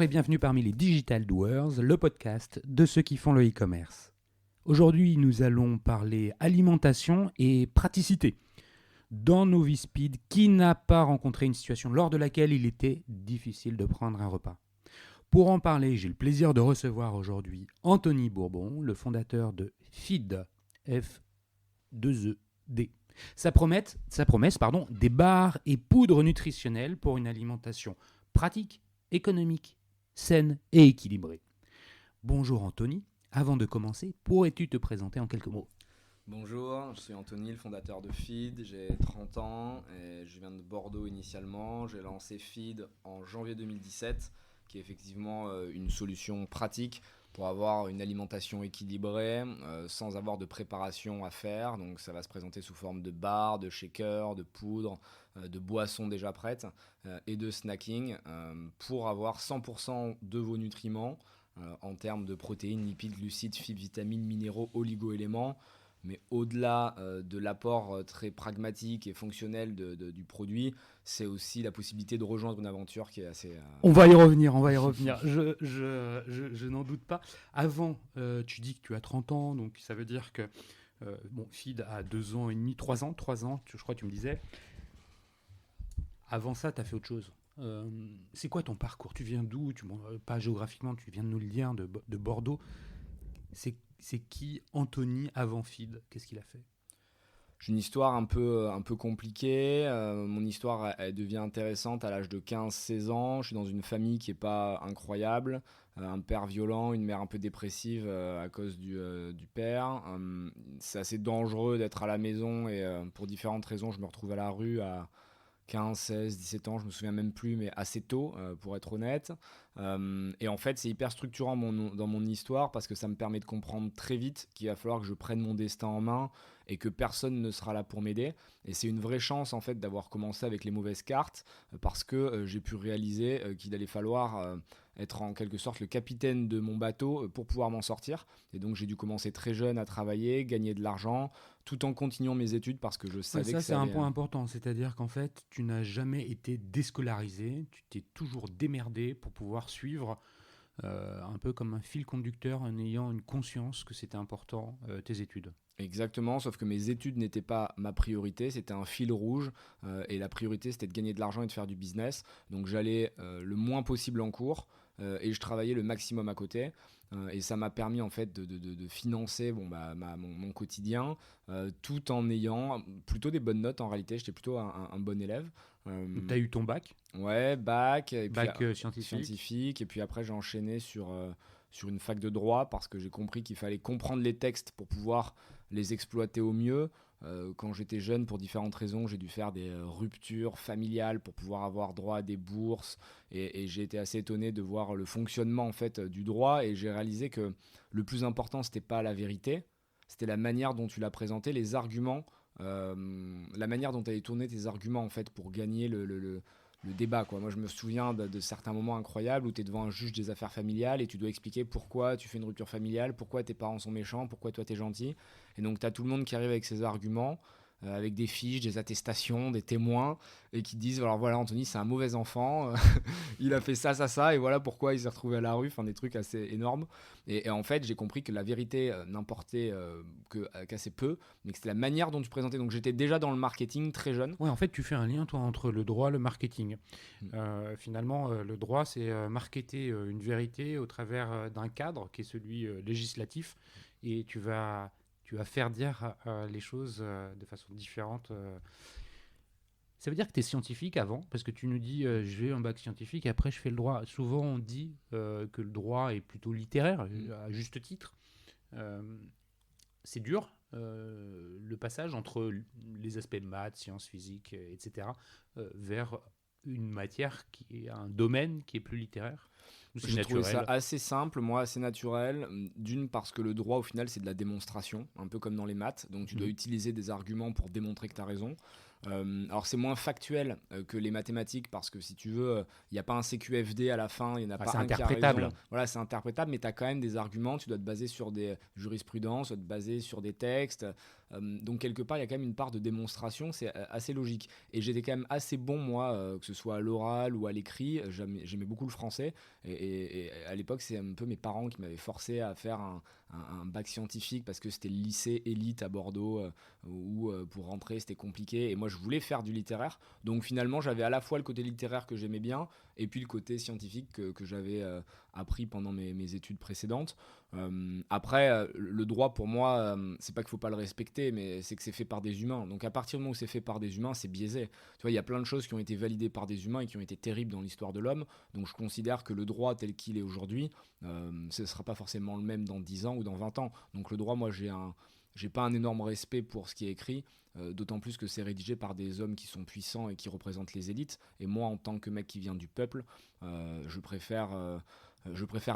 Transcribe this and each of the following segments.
et bienvenue parmi les Digital Doers, le podcast de ceux qui font le e-commerce. Aujourd'hui, nous allons parler alimentation et praticité. Dans Novispeed, qui n'a pas rencontré une situation lors de laquelle il était difficile de prendre un repas? Pour en parler, j'ai le plaisir de recevoir aujourd'hui Anthony Bourbon, le fondateur de Feed, F2ED. Sa promesse, des barres et poudres nutritionnelles pour une alimentation pratique, économique, saine et équilibrée. Bonjour Anthony, avant de commencer, pourrais-tu te présenter en quelques mots? Bonjour, je suis Anthony, le fondateur de Feed, j'ai 30 ans et je viens de Bordeaux initialement. J'ai lancé Feed en janvier 2017, qui est effectivement une solution pratique pour avoir une alimentation équilibrée sans avoir de préparation à faire. Donc ça va se présenter sous forme de barres, de shakers, de poudre, de boissons déjà prêtes et de snacking pour avoir 100% de vos nutriments en termes de protéines, lipides, glucides, fibres, vitamines, minéraux, oligo-éléments. Mais au-delà de l'apport très pragmatique et fonctionnel du produit, c'est aussi la possibilité de rejoindre une aventure qui est assez... On va y revenir. Je n'en doute pas. Avant, tu dis que tu as 30 ans, donc ça veut dire que Feed a 2 ans et demi, 3 ans, je crois que tu me disais. Avant ça, tu as fait autre chose. C'est quoi ton parcours? Tu viens d'où? Pas géographiquement, tu viens de nous le dire, de Bordeaux. C'est qui Anthony avant Feed? Qu'est-ce qu'il a fait? J'ai une histoire un peu compliquée. Mon histoire elle devient intéressante à l'âge de 15-16 ans. Je suis dans une famille qui n'est pas incroyable. Un père violent, une mère un peu dépressive à cause du père. C'est assez dangereux d'être à la maison et pour différentes raisons, je me retrouve à la rue à 15, 16, 17 ans, je me souviens même plus, mais assez tôt, pour être honnête. Et en fait, c'est hyper structurant dans mon histoire parce que ça me permet de comprendre très vite qu'il va falloir que je prenne mon destin en main et que personne ne sera là pour m'aider. Et c'est une vraie chance en fait d'avoir commencé avec les mauvaises cartes parce que j'ai pu réaliser qu'il allait falloir être en quelque sorte le capitaine de mon bateau pour pouvoir m'en sortir. Et donc j'ai dû commencer très jeune à travailler, gagner de l'argent, tout en continuant mes études parce que je savais que c'est un point important, c'est-à-dire qu'en fait, tu n'as jamais été déscolarisé, tu t'es toujours démerdé pour pouvoir suivre un peu comme un fil conducteur en ayant une conscience que c'était important, tes études. Exactement, sauf que mes études n'étaient pas ma priorité, c'était un fil rouge et la priorité c'était de gagner de l'argent et de faire du business. Donc j'allais le moins possible en cours et je travaillais le maximum à côté. Et ça m'a permis en fait de financer mon quotidien tout en ayant plutôt des bonnes notes en réalité. J'étais plutôt un bon élève. Tu as eu ton bac? Ouais, bac, et puis Scientifique. et puis après j'ai enchaîné sur une fac de droit parce que j'ai compris qu'il fallait comprendre les textes pour pouvoir les exploiter au mieux. Quand j'étais jeune, pour différentes raisons, j'ai dû faire des ruptures familiales pour pouvoir avoir droit à des bourses et j'ai été assez étonné de voir le fonctionnement en fait du droit et j'ai réalisé que le plus important c'était pas la vérité, c'était la manière dont tu l'as présenté, les arguments, la manière dont tu avais tourné tes arguments en fait pour gagner le débat, quoi. Moi, je me souviens de certains moments incroyables où tu es devant un juge des affaires familiales et tu dois expliquer pourquoi tu fais une rupture familiale, pourquoi tes parents sont méchants, pourquoi toi tu es gentil. Et donc, tu as tout le monde qui arrive avec ses arguments, avec des fiches, des attestations, des témoins, et qui disent alors voilà, Anthony, c'est un mauvais enfant, il a fait ça, et voilà pourquoi il s'est retrouvé à la rue, enfin des trucs assez énormes. Et en fait, j'ai compris que la vérité n'importait qu'assez peu, mais que c'était la manière dont tu présentais. Donc, j'étais déjà dans le marketing très jeune. Oui, en fait, tu fais un lien, toi, entre le droit et le marketing. Finalement, le droit, c'est marketer une vérité au travers d'un cadre qui est celui législatif, et tu vas faire dire les choses de façon différente. Ça veut dire que tu es scientifique avant, parce que tu nous dis j'ai un bac scientifique et après je fais le droit. Souvent, on dit que le droit est plutôt littéraire, à juste titre. Euh, c'est dur, le passage entre les aspects maths, sciences, physique, etc., vers une matière qui est un domaine qui est plus littéraire. Ou c'est J'ai trouvé ça naturel. assez simple, moi assez naturel. D'une, parce que le droit au final c'est de la démonstration, un peu comme dans les maths. Donc tu dois utiliser des arguments pour démontrer que tu as raison. Alors c'est moins factuel que les mathématiques parce que si tu veux, il n'y a pas un CQFD à la fin, il n'y en a pas C'est un qui a interprétable. raison. Voilà, c'est interprétable, mais tu as quand même des arguments, tu dois te baser sur des jurisprudences, tu dois te baser sur des textes. Donc quelque part, il y a quand même une part de démonstration, c'est assez logique. Et j'étais quand même assez bon, moi, que ce soit à l'oral ou à l'écrit, j'aimais beaucoup le français. Et à l'époque, c'est un peu mes parents qui m'avaient forcé à faire un bac scientifique parce que c'était le lycée élite à Bordeaux où pour rentrer c'était compliqué et moi je voulais faire du littéraire, donc finalement j'avais à la fois le côté littéraire que j'aimais bien et puis le côté scientifique que j'avais appris pendant mes études précédentes. Après le droit pour moi c'est pas qu'il faut pas le respecter, mais c'est que c'est fait par des humains, donc à partir du moment où c'est fait par des humains c'est biaisé. Tu vois, il y a plein de choses qui ont été validées par des humains et qui ont été terribles dans l'histoire de l'homme, donc je considère que le droit tel qu'il est aujourd'hui ce ne sera pas forcément le même dans 10 ans ou dans 20 ans. Donc le droit, moi j'ai pas un énorme respect pour ce qui est écrit, d'autant plus que c'est rédigé par des hommes qui sont puissants et qui représentent les élites. Et moi, en tant que mec qui vient du peuple, je préfère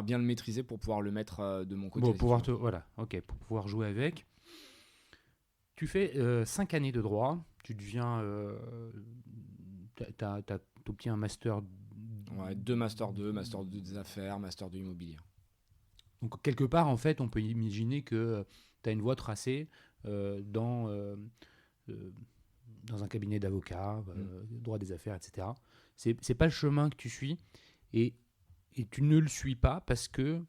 bien le maîtriser pour pouvoir le mettre de mon côté. Bon, voilà, ok, pour pouvoir jouer avec. Tu fais 5 années de droit, tu deviens. T'obtiens un master. Ouais, 2 Master 2, Master 2 des affaires, Master 2 immobilier. Donc, quelque part, en fait, on peut imaginer que tu as une voie tracée euh, dans un cabinet d'avocat, droit des affaires, etc. C'est pas le chemin que tu suis et, et tu ne le suis pas parce que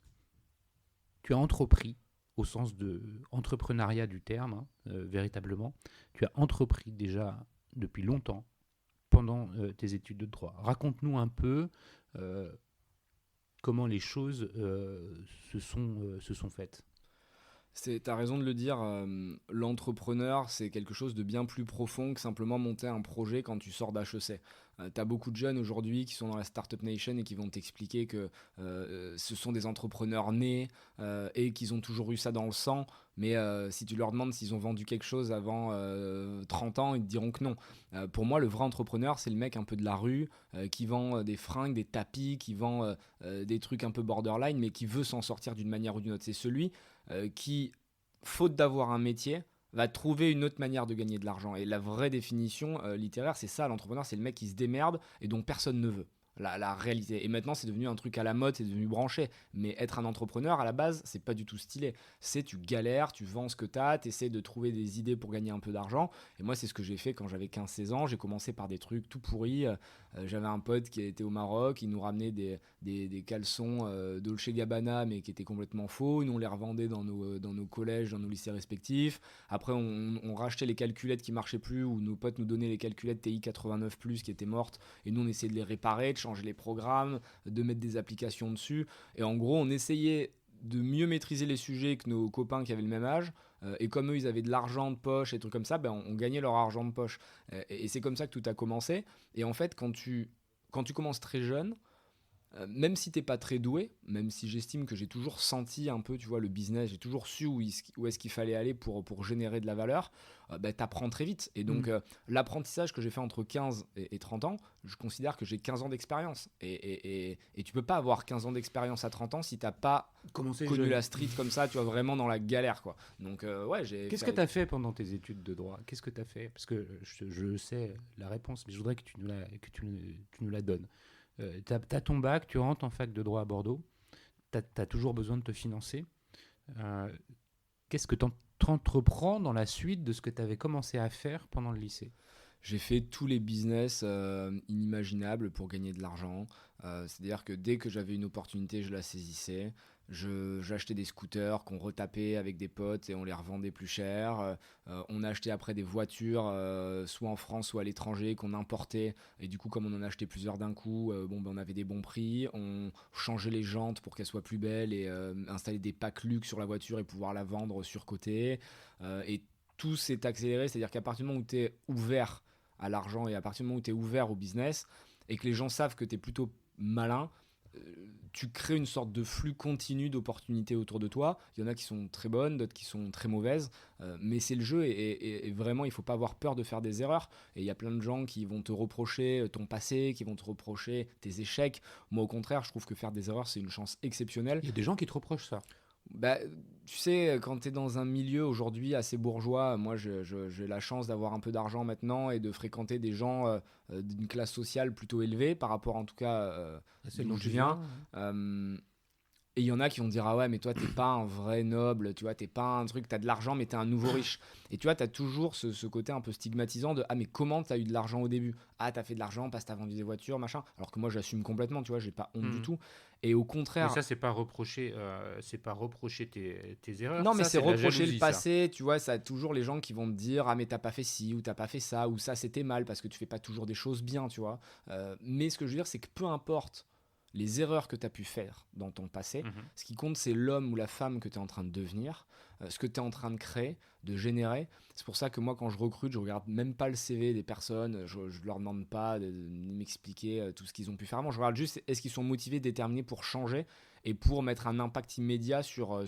tu as entrepris, au sens de entrepreneuriat du terme, véritablement, tu as entrepris déjà depuis longtemps pendant tes études de droit. Raconte-nous un peu euh, comment les choses se sont faites. T'as raison de le dire, l'entrepreneur, c'est quelque chose de bien plus profond que simplement monter un projet quand tu sors d'HEC. T'as beaucoup de jeunes aujourd'hui qui sont dans la Startup Nation et qui vont t'expliquer que ce sont des entrepreneurs nés et qu'ils ont toujours eu ça dans le sang. Mais si tu leur demandes s'ils ont vendu quelque chose avant 30 ans, ils te diront que non. Pour moi, le vrai entrepreneur, c'est le mec un peu de la rue qui vend des fringues, des tapis, qui vend des trucs un peu borderline, mais qui veut s'en sortir d'une manière ou d'une autre. C'est celui qui, faute d'avoir un métier, va trouver une autre manière de gagner de l'argent. Et la vraie définition littéraire, c'est ça, l'entrepreneur, c'est le mec qui se démerde et dont personne ne veut. La réalité. Et maintenant, c'est devenu un truc à la mode, c'est devenu branché. Mais être un entrepreneur, à la base, c'est pas du tout stylé. C'est tu galères, tu vends ce que t'as, t'essaies de trouver des idées pour gagner un peu d'argent. Et moi, c'est ce que j'ai fait quand j'avais 15-16 ans. J'ai commencé par des trucs tout pourris. J'avais un pote qui était au Maroc, il nous ramenait des caleçons Dolce Gabbana, mais qui étaient complètement faux. Nous, on les revendait dans nos collèges, dans nos lycées respectifs. Après, on rachetait les calculettes qui marchaient plus, ou nos potes nous donnaient les calculettes TI 89+, qui étaient mortes. Et nous, on essayait de les réparer, de changer les programmes, de mettre des applications dessus. Et en gros, on essayait de mieux maîtriser les sujets que nos copains qui avaient le même âge. Et comme eux, ils avaient de l'argent de poche et trucs comme ça, ben, on gagnait leur argent de poche. Et c'est comme ça que tout a commencé. Et en fait, quand tu commences très jeune, même si t'es pas très doué, même si j'estime que j'ai toujours senti un peu, tu vois, le business, j'ai toujours su où est-ce qu'il fallait aller pour générer de la valeur, bah, t'apprends très vite. Et donc, l'apprentissage que j'ai fait entre 15 et 30 ans, je considère que j'ai 15 ans d'expérience. Et tu peux pas avoir 15 ans d'expérience à 30 ans si t'as pas connu la street comme ça, tu vois, vraiment dans la galère, quoi. Donc, ouais, Qu'est-ce que tu as fait pendant tes études de droit? Qu'est-ce que tu as fait? Parce que je sais la réponse, mais je voudrais que tu nous la donnes. Tu as ton bac, tu rentres en fac de droit à Bordeaux, tu as toujours besoin de te financer. Euh, Qu'est-ce que tu entreprends dans la suite de ce que tu avais commencé à faire pendant le lycée? J'ai fait tous les business inimaginables pour gagner de l'argent. C'est-à-dire que dès que j'avais une opportunité, je la saisissais. J'achetais des scooters qu'on retapait avec des potes et on les revendait plus cher. On achetait après des voitures, soit en France, soit à l'étranger, qu'on importait. Et du coup, comme on en achetait plusieurs d'un coup, ben, on avait des bons prix. On changeait les jantes pour qu'elles soient plus belles et installer des packs luxe sur la voiture et pouvoir la vendre surcotée. Et tout s'est accéléré, c'est-à-dire qu'à partir du moment où tu es ouvert à l'argent et à partir du moment où tu es ouvert au business et que les gens savent que tu es plutôt malin, tu crées une sorte de flux continu d'opportunités autour de toi. Il y en a qui sont très bonnes, d'autres qui sont très mauvaises, mais c'est le jeu et vraiment il ne faut pas avoir peur de faire des erreurs. Et il y a plein de gens qui vont te reprocher ton passé, qui vont te reprocher tes échecs. Moi au contraire, je trouve que faire des erreurs c'est une chance exceptionnelle. Il y a des gens qui te reprochent ça. Bah, tu sais, quand tu es dans un milieu aujourd'hui assez bourgeois, moi j'ai la chance d'avoir un peu d'argent maintenant et de fréquenter des gens d'une classe sociale plutôt élevée par rapport en tout cas Celle d'où dont je tu viens. viens. Euh, Et il y en a qui vont te dire, ah ouais, mais toi, t'es pas un vrai noble, tu vois, t'es pas un truc, t'as de l'argent, mais t'es un nouveau riche. Et tu vois, t'as toujours ce côté un peu stigmatisant de, ah, mais comment t'as eu de l'argent au début? Ah, t'as fait de l'argent parce que t'as vendu des voitures, machin. Alors que moi, j'assume complètement, tu vois, j'ai pas honte du Mhm. tout. Et au Mais contraire, ça, c'est pas reprocher tes erreurs. non, mais Ça, c'est c'est de la reprocher le jalousie, ça. passé, tu vois, ça a toujours les gens qui vont te dire, ah, mais t'as pas fait ci, ou t'as pas fait ça, ou ça, c'était mal parce que tu fais pas toujours des choses bien, tu vois. Mais ce que je veux dire, c'est que peu importe les erreurs que tu as pu faire dans ton passé, Mhm. ce qui compte, c'est l'homme ou la femme que tu es en train de devenir, ce que tu es en train de créer, de générer. C'est pour ça que moi, quand je recrute, je regarde même pas le CV des personnes, je leur demande pas de m'expliquer tout ce qu'ils ont pu faire avant. Je regarde juste est-ce qu'ils sont motivés, déterminés pour changer et pour mettre un impact immédiat sur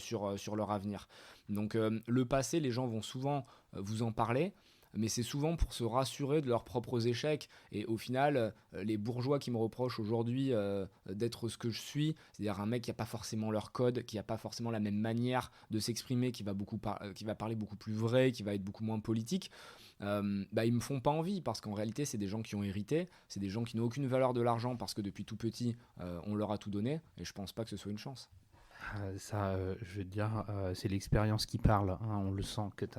leur avenir. Donc le passé, les gens vont souvent vous en parler, mais c'est souvent pour se rassurer de leurs propres échecs. Et au final, les bourgeois qui me reprochent aujourd'hui d'être ce que je suis, c'est-à-dire un mec qui n'a pas forcément leur code, qui n'a pas forcément la même manière de s'exprimer, qui va parler beaucoup plus vrai, qui va être beaucoup moins politique, bah, ils me font pas envie parce qu'en réalité, c'est des gens qui ont hérité, c'est des gens qui n'ont aucune valeur de l'argent parce que depuis tout petit, on leur a tout donné. Et je pense pas que ce soit une chance. Ça, je veux te dire, c'est l'expérience qui parle, hein. On le sent que tu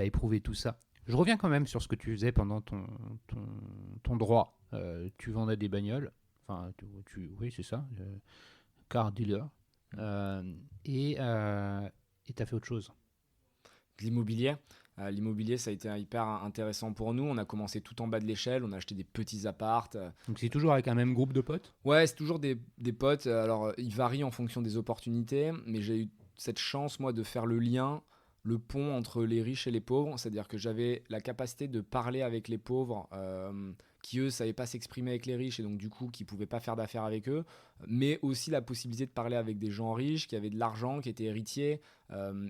as éprouvé tout ça. Je reviens quand même sur ce que tu faisais pendant ton, ton droit. Tu vendais des bagnoles. Enfin, oui, c'est ça. Car dealer. Euh, et tu as fait autre chose. L'immobilier. L'immobilier, ça a été hyper intéressant pour nous. On a commencé tout en bas de l'échelle, on a acheté des petits appartes. Donc c'est toujours avec un même groupe de potes. Ouais, c'est toujours des potes. Alors, ils varient en fonction des opportunités, mais j'ai eu cette chance, moi, de faire le lien, le pont entre les riches et les pauvres. C'est-à-dire que j'avais la capacité de parler avec les pauvres qui, eux, savaient pas s'exprimer avec les riches et donc, du coup, qui pouvaient pas faire d'affaires avec eux. Mais aussi la possibilité de parler avec des gens riches qui avaient de l'argent, qui étaient héritiers.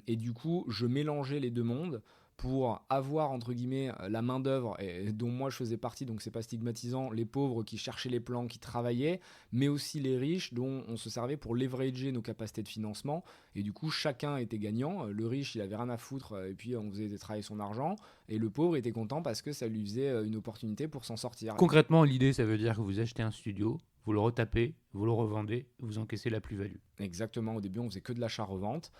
Et du coup, je mélangeais les deux mondes pour avoir entre guillemets la main d'œuvre dont moi je faisais partie, donc c'est pas stigmatisant, les pauvres qui cherchaient les plans, qui travaillaient, mais aussi les riches dont on se servait pour leverager nos capacités de financement. Et du coup chacun était gagnant. Le riche il avait rien à foutre et puis on faisait travailler son argent, et le pauvre était content parce que ça lui faisait une opportunité pour s'en sortir. Concrètement, l'idée, ça veut dire que vous achetez un studio, vous le retapez, vous le revendez, vous encaissez la plus-value. Exactement, au début on faisait que de l'achat-revente,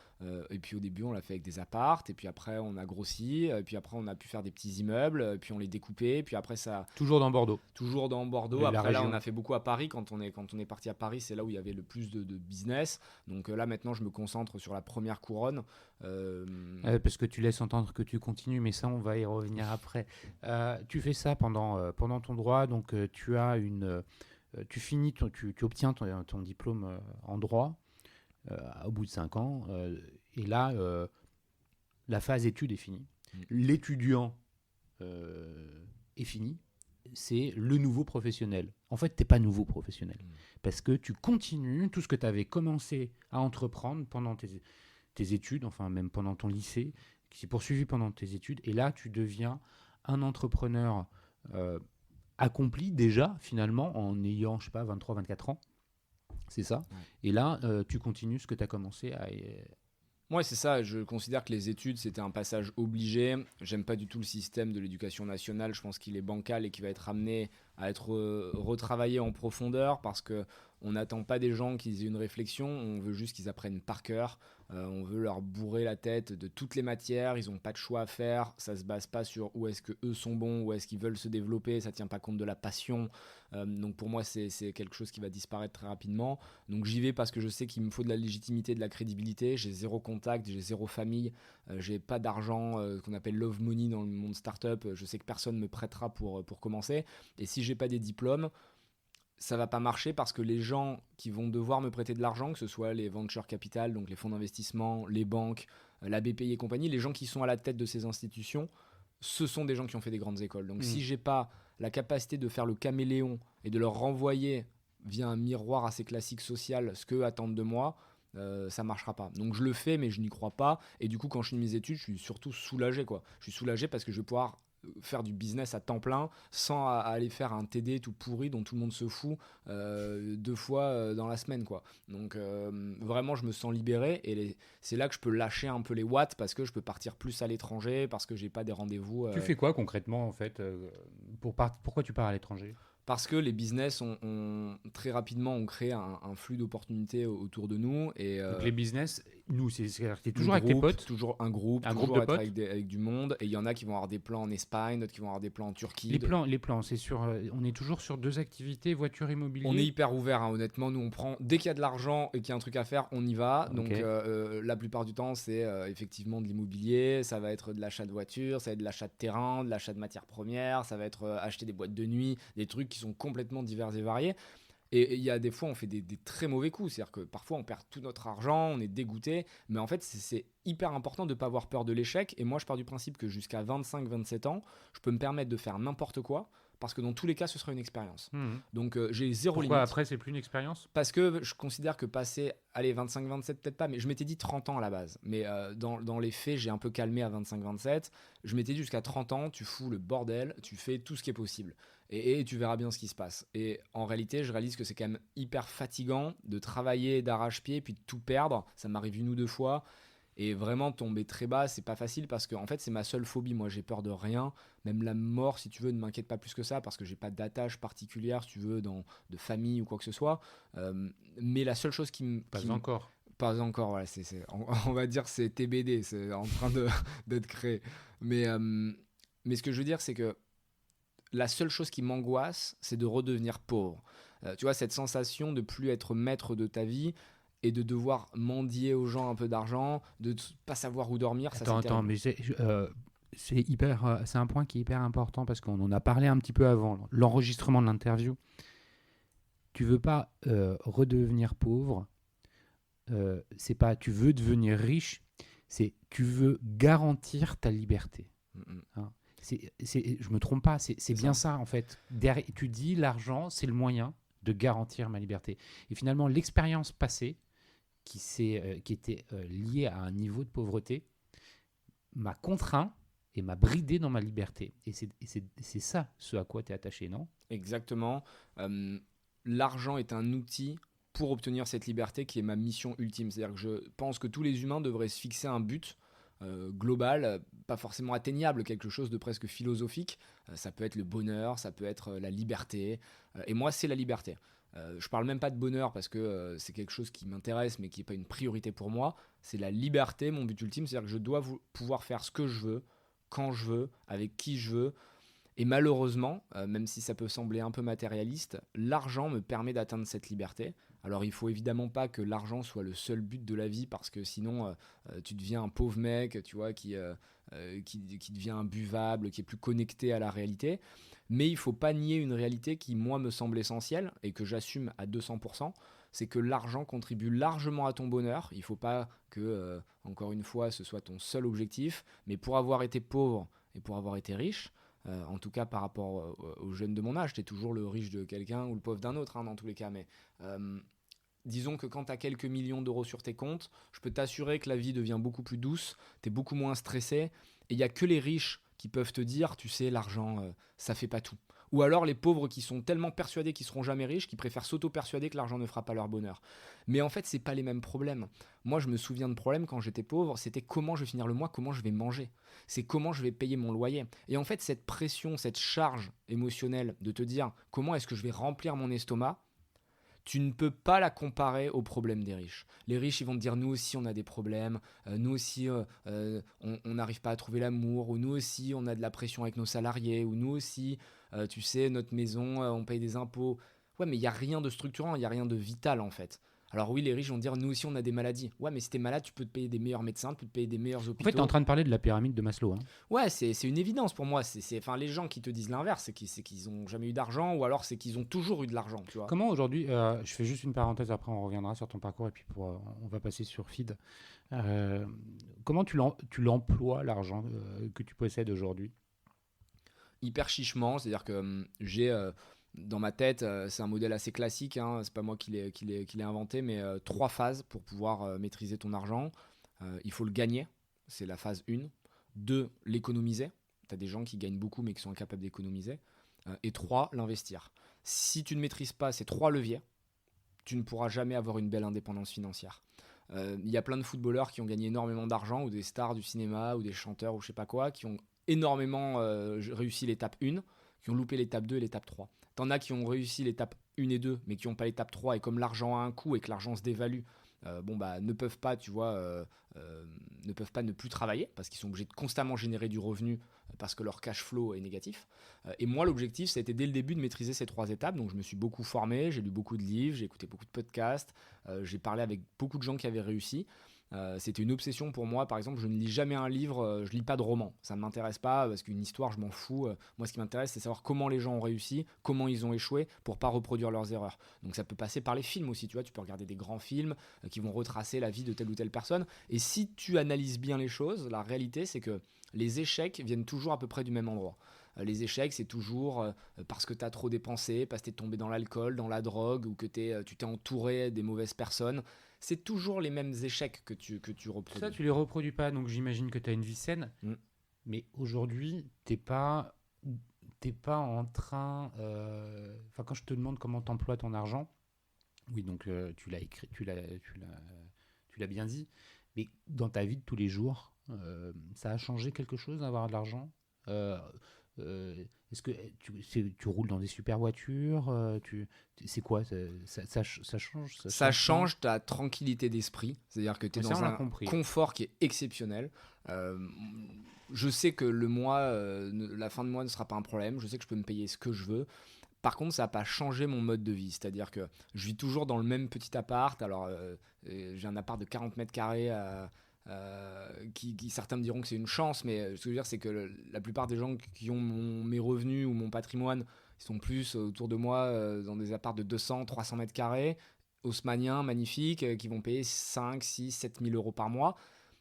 et puis au début on l'a fait avec des appartes, et puis après on a grossi, et puis après on a pu faire des petits immeubles, et puis on les découpait, et puis après ça, Toujours dans Bordeaux. toujours dans Bordeaux. Et la Après là on région. a fait beaucoup à Paris, quand on est parti à Paris c'est là où il y avait le plus de business, donc là maintenant je me concentre sur la première couronne. Euh, Parce que tu laisses entendre que tu continues, mais ça, on va y revenir après. Tu fais ça pendant ton droit, donc tu finis, tu obtiens ton diplôme en droit au bout de 5 ans, et là, la phase études est finie. L'étudiant est fini, c'est le nouveau professionnel. En fait, tu n'es pas nouveau professionnel, parce que tu continues tout ce que tu avais commencé à entreprendre pendant tes études, enfin même pendant ton lycée, qui s'est poursuivi pendant tes études, et là, tu deviens un entrepreneur euh, accompli déjà, finalement, en ayant, je sais pas, 23, 24 ans, c'est ça. Ouais. Et là, tu continues ce que tu as commencé à... Ouais, c'est ça. Je considère que les études, c'était un passage obligé. J'aime pas du tout le système de l'éducation nationale. Je pense qu'il est bancal et qu'il va être amené à être retravaillé en profondeur parce que on n'attend pas des gens qu'ils aient une réflexion. On veut juste qu'ils apprennent par cœur. On veut leur bourrer la tête de toutes les matières. Ils n'ont pas de choix à faire. Ça se base pas sur où est-ce que eux sont bons, où est-ce qu'ils veulent se développer. Ça tient pas compte de la passion. Donc pour moi, c'est quelque chose qui va disparaître très rapidement. Donc j'y vais parce que je sais qu'il me faut de la légitimité, de la crédibilité. J'ai zéro contact, j'ai zéro famille, j'ai pas d'argent qu'on appelle love money dans le monde startup. Je sais que personne me prêtera pour commencer. Et si j'ai pas des diplômes, ça va pas marcher parce que les gens qui vont devoir me prêter de l'argent, que ce soit les venture capital, donc les fonds d'investissement, les banques, la BPI et compagnie, les gens qui sont à la tête de ces institutions, ce sont des gens qui ont fait des grandes écoles. Donc si j'ai pas la capacité de faire le caméléon et de leur renvoyer via un miroir assez classique social ce qu'eux attendent de moi, ça marchera pas. Donc je le fais mais je n'y crois pas, et du coup quand je finis mes études je suis surtout soulagé quoi. Je suis soulagé parce que je vais pouvoir faire du business à temps plein sans aller faire un TD tout pourri dont tout le monde se fout 2 fois dans la semaine, quoi. Donc vraiment, je me sens libéré et c'est là que je peux lâcher un peu les watts parce que je peux partir plus à l'étranger, parce que j'ai pas des rendez-vous. Tu fais quoi concrètement en fait pourquoi tu pars à l'étranger? Parce que les business très rapidement ont créé un flux d'opportunités autour de nous. Et, Donc les business, nous, c'est-à-dire que tu es toujours avec tes potes? Toujours un groupe, de toujours être potes? avec du monde. Et il y en a qui vont avoir des plans en Espagne, d'autres qui vont avoir des plans en Turquie. Les plans, c'est sur. On est toujours sur 2 activités, voiture, immobilier. On est hyper ouvert, hein, honnêtement. Nous, on prend dès qu'il y a de l'argent et qu'il y a un truc à faire, on y va. Donc, la plupart du temps, c'est effectivement de l'immobilier. Ça va être de l'achat de voiture, ça va être de l'achat de terrain, de l'achat de matières premières. Ça va être acheter des boîtes de nuit, des trucs qui sont complètement divers et variés. Et il y a des fois, on fait des très mauvais coups. C'est-à-dire que parfois, on perd tout notre argent, on est dégoûté. Mais en fait, c'est hyper important de ne pas avoir peur de l'échec. Et moi, je pars du principe que jusqu'à 25-27 ans, je peux me permettre de faire n'importe quoi. Parce que dans tous les cas, ce sera une expérience. Donc, j'ai zéro limite. Pourquoi après, c'est plus une expérience? Parce que je considère que passer, allez, 25-27, peut-être pas, mais je m'étais dit 30 ans à la base. Mais dans les faits, j'ai un peu calmé à 25-27. Je m'étais dit jusqu'à 30 ans, tu fous le bordel, tu fais tout ce qui est possible. Et tu verras bien ce qui se passe. Et en réalité, je réalise que c'est quand même hyper fatigant de travailler d'arrache-pied puis de tout perdre. Ça m'arrive 1 ou 2 fois. Et vraiment tomber très bas, c'est pas facile parce que en fait, c'est ma seule phobie. Moi, j'ai peur de rien. Même la mort, si tu veux, ne m'inquiète pas plus que ça parce que j'ai pas d'attache particulière, si tu veux, de famille ou quoi que ce soit. Mais la seule chose qui me... Pas encore. Pas encore, voilà, on va dire c'est TBD, c'est en train d'être créé. Mais ce que je veux dire, c'est que la seule chose qui m'angoisse, c'est de redevenir pauvre. Tu vois, cette sensation de plus être maître de ta vie et de devoir mendier aux gens un peu d'argent, de ne pas savoir où dormir. Attends, mais c'est un point qui est hyper important parce qu'on en a parlé un petit peu avant l'enregistrement de l'interview. Tu veux pas redevenir pauvre, c'est pas tu veux devenir riche, c'est tu veux garantir ta liberté. Hein, je me trompe pas, c'est bien ça en fait. Tu dis l'argent, c'est le moyen de garantir ma liberté. Et finalement, l'expérience passée qui était liée à un niveau de pauvreté m'a contraint et m'a bridé dans ma liberté. Et c'est ça ce à quoi tu es attaché, non? Exactement. L'argent est un outil pour obtenir cette liberté qui est ma mission ultime. C'est-à-dire que je pense que tous les humains devraient se fixer un but global, pas forcément atteignable, quelque chose de presque philosophique. Ça peut être le bonheur, ça peut être la liberté. Et moi, c'est la liberté. Je parle même pas de bonheur parce que c'est quelque chose qui m'intéresse mais qui n'est pas une priorité pour moi. C'est la liberté, mon but ultime. C'est-à-dire que je dois pouvoir faire ce que je veux, quand je veux, avec qui je veux. Et malheureusement, même si ça peut sembler un peu matérialiste, l'argent me permet d'atteindre cette liberté. Alors il faut évidemment pas que l'argent soit le seul but de la vie parce que sinon tu deviens un pauvre mec, tu vois, qui devient imbuvable, qui est plus connecté à la réalité. Mais il faut pas nier une réalité qui moi me semble essentielle et que j'assume à 200%. C'est que l'argent contribue largement à ton bonheur. Il faut pas que, encore une fois, ce soit ton seul objectif. Mais pour avoir été pauvre et pour avoir été riche, en tout cas par rapport aux jeunes de mon âge, tu es toujours le riche de quelqu'un ou le pauvre d'un autre, hein, dans tous les cas. Mais disons que quand tu as quelques millions d'euros sur tes comptes, je peux t'assurer que la vie devient beaucoup plus douce, tu es beaucoup moins stressé. Et il n'y a que les riches qui peuvent te dire, tu sais, l'argent, ça fait pas tout. Ou alors les pauvres qui sont tellement persuadés qu'ils seront jamais riches, qui préfèrent s'auto-persuader que l'argent ne fera pas leur bonheur. Mais en fait, c'est pas les mêmes problèmes. Moi, je me souviens de problèmes quand j'étais pauvre, c'était comment je vais finir le mois, comment je vais manger. C'est comment je vais payer mon loyer. Et en fait, cette pression, cette charge émotionnelle de te dire comment est-ce que je vais remplir mon estomac, tu ne peux pas la comparer aux problèmes des riches. Les riches, ils vont te dire, nous aussi, on a des problèmes, nous aussi, on n'arrive pas à trouver l'amour, ou nous aussi, on a de la pression avec nos salariés, ou nous aussi, tu sais, notre maison, on paye des impôts. Ouais, mais il n'y a rien de structurant, il n'y a rien de vital, en fait. Alors oui, les riches vont dire, nous aussi, on a des maladies. Ouais, mais si t'es malade, tu peux te payer des meilleurs médecins, tu peux te payer des meilleurs hôpitaux. En fait, tu es en train de parler de la pyramide de Maslow. Hein. Ouais, c'est une évidence pour moi. Les gens qui te disent l'inverse, c'est qu'ils n'ont jamais eu d'argent ou alors c'est qu'ils ont toujours eu de l'argent. Tu vois. Comment aujourd'hui, je fais juste une parenthèse, après on reviendra sur ton parcours et puis on va passer sur Feed. Comment tu l'emploies, l'argent que tu possèdes aujourd'hui? Hyper chichement, c'est-à-dire que j'ai... dans ma tête, c'est un modèle assez classique, hein, c'est pas moi qui l'ai inventé, mais 3 phases pour pouvoir maîtriser ton argent. Il faut le gagner, c'est la phase 1. 2, l'économiser. Tu as des gens qui gagnent beaucoup mais qui sont incapables d'économiser. Et 3, l'investir. Si tu ne maîtrises pas ces 3 leviers, tu ne pourras jamais avoir une belle indépendance financière. Il y a plein de footballeurs qui ont gagné énormément d'argent, ou des stars du cinéma, ou des chanteurs, ou je sais pas quoi, qui ont énormément réussi l'étape 1, qui ont loupé l'étape 2 et l'étape 3. T'en as qui ont réussi l'étape 1 et 2, mais qui n'ont pas l'étape 3, et comme l'argent a un coût et que l'argent se dévalue, ne peuvent pas, ne peuvent pas ne plus travailler, parce qu'ils sont obligés de constamment générer du revenu, parce que leur cash flow est négatif. Et moi, l'objectif, ça a été dès le début de maîtriser ces 3 étapes. Donc, je me suis beaucoup formé, j'ai lu beaucoup de livres, j'ai écouté beaucoup de podcasts, j'ai parlé avec beaucoup de gens qui avaient réussi. C'était une obsession pour moi. Par exemple, je ne lis jamais un livre, je lis pas de roman. Ça ne m'intéresse pas parce qu'une histoire, je m'en fous. Moi, ce qui m'intéresse, c'est savoir comment les gens ont réussi, comment ils ont échoué pour pas reproduire leurs erreurs. Donc, ça peut passer par les films aussi. Tu vois, tu peux regarder des grands films qui vont retracer la vie de telle ou telle personne. Et si tu analyses bien les choses, la réalité, c'est que les échecs viennent toujours à peu près du même endroit. Les échecs, c'est toujours parce que tu as trop dépensé, parce que tu es tombé dans l'alcool, dans la drogue, ou que tu t'es entouré des mauvaises personnes. C'est toujours les mêmes échecs que tu reproduis. Ça, tu les reproduis pas, donc j'imagine que tu as une vie saine. Mais aujourd'hui, t'es pas en train... quand je te demande comment tu emploies ton argent, oui, donc tu l'as écrit, tu l'as bien dit, mais dans ta vie de tous les jours, ça a changé quelque chose d'avoir de l'argent? Est-ce que tu roules dans des super voitures? C'est quoi? Ça change? Ça change ta tranquillité d'esprit. C'est-à-dire que tu es dans un confort qui est exceptionnel. Je sais que le mois, la fin de mois ne sera pas un problème. Je sais que je peux me payer ce que je veux. Par contre, ça n'a pas changé mon mode de vie. C'est-à-dire que je vis toujours dans le même petit appart. Alors, j'ai un appart de 40 mètres carrés qui certains me diront que c'est une chance, mais ce que je veux dire, c'est que la plupart des gens qui ont mes revenus ou mon patrimoine, ils sont plus autour de moi dans des apparts de 200, 300 mètres carrés, haussmanniens, magnifiques, qui vont payer 5, 6, 7 000 euros par mois.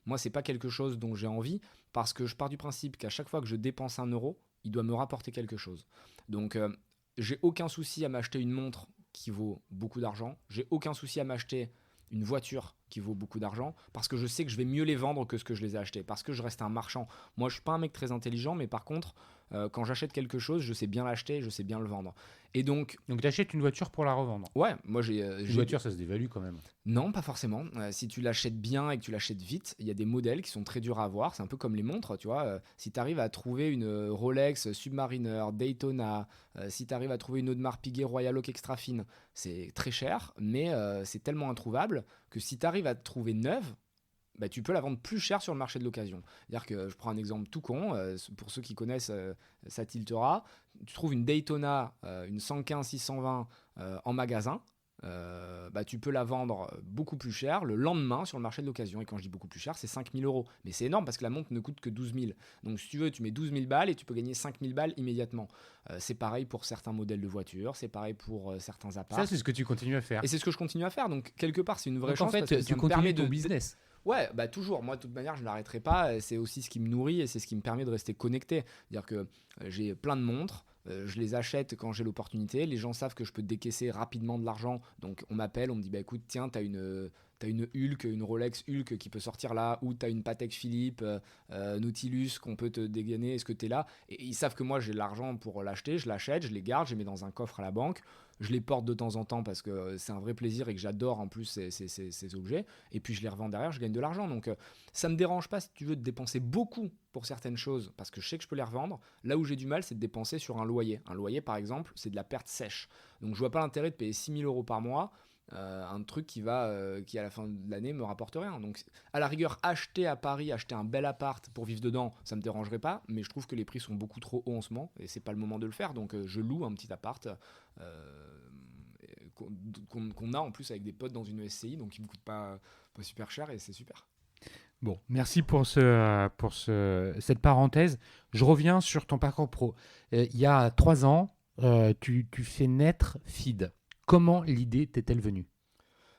Moi, c'est pas quelque chose dont j'ai envie, parce que je pars du principe qu'à chaque fois que je dépense 1 euro, il doit me rapporter quelque chose. Donc, j'ai aucun souci à m'acheter une montre qui vaut beaucoup d'argent. J'ai aucun souci à m'acheter une voiture qui vaut beaucoup d'argent, parce que je sais que je vais mieux les vendre que ce que je les ai achetés, parce que je reste un marchand. Moi, je suis pas un mec très intelligent, mais par contre, quand j'achète quelque chose, je sais bien l'acheter, je sais bien le vendre. Et donc tu achètes une voiture pour la revendre? Ouais, moi une voiture, ça se dévalue quand même. Non, pas forcément. Si tu l'achètes bien et que tu l'achètes vite, il y a des modèles qui sont très durs à avoir. C'est un peu comme les montres, tu vois. Si tu arrives à trouver une Rolex Submariner, Daytona, si tu arrives à trouver une Audemars Piguet Royal Oak Extra Fine, c'est très cher, mais c'est tellement introuvable que si tu arrives à te trouver neuve, tu peux la vendre plus cher sur le marché de l'occasion. C'est-à-dire que je prends un exemple tout con, pour ceux qui connaissent, ça tiltera. Tu trouves une Daytona, une 115 620 en magasin, tu peux la vendre beaucoup plus cher le lendemain sur le marché de l'occasion. Et quand je dis beaucoup plus cher, c'est 5 000 euros. Mais c'est énorme parce que la montre ne coûte que 12 000. Donc si tu veux, tu mets 12 000 balles et tu peux gagner 5 000 balles immédiatement. C'est pareil pour certains modèles de voitures, c'est pareil pour certains apparts. Ça, c'est ce que tu continues à faire. Et c'est ce que je continue à faire. Donc quelque part, c'est une vraie Donc, chance. En fait, parce que tu continues ton business. Ouais, toujours. Moi, de toute manière, je ne l'arrêterai pas. C'est aussi ce qui me nourrit et c'est ce qui me permet de rester connecté. C'est-à-dire que j'ai plein de montres. Je les achète quand j'ai l'opportunité. Les gens savent que je peux décaisser rapidement de l'argent. Donc, on m'appelle, on me dit écoute, tiens, t'as une Hulk, une Rolex Hulk qui peut sortir là, ou t'as une Patek Philippe Nautilus qu'on peut te dégainer. Est-ce que t'es là? Et ils savent que moi, j'ai l'argent pour l'acheter. Je l'achète, je les garde, je les mets dans un coffre à la banque. Je les porte de temps en temps parce que c'est un vrai plaisir et que j'adore en plus ces objets. Et puis je les revends derrière, je gagne de l'argent. Donc ça me dérange pas, si tu veux, de dépenser beaucoup pour certaines choses parce que je sais que je peux les revendre. Là où j'ai du mal, c'est de dépenser sur un loyer. Un loyer, par exemple, c'est de la perte sèche. Donc je vois pas l'intérêt de payer 6 000 euros par mois. Un truc qui à la fin de l'année me rapporte rien. Donc à la rigueur, acheter à Paris, acheter un bel appart pour vivre dedans, ça me dérangerait pas, mais je trouve que les prix sont beaucoup trop hauts en ce moment et c'est pas le moment de le faire. Donc je loue un petit appart qu'on a en plus avec des potes dans une SCI, donc qui me coûte pas super cher et c'est super. Bon, merci pour cette parenthèse. Je reviens sur ton parcours pro. Il y a 3 ans, tu fais naître Feed. Comment l'idée t'est-elle venue?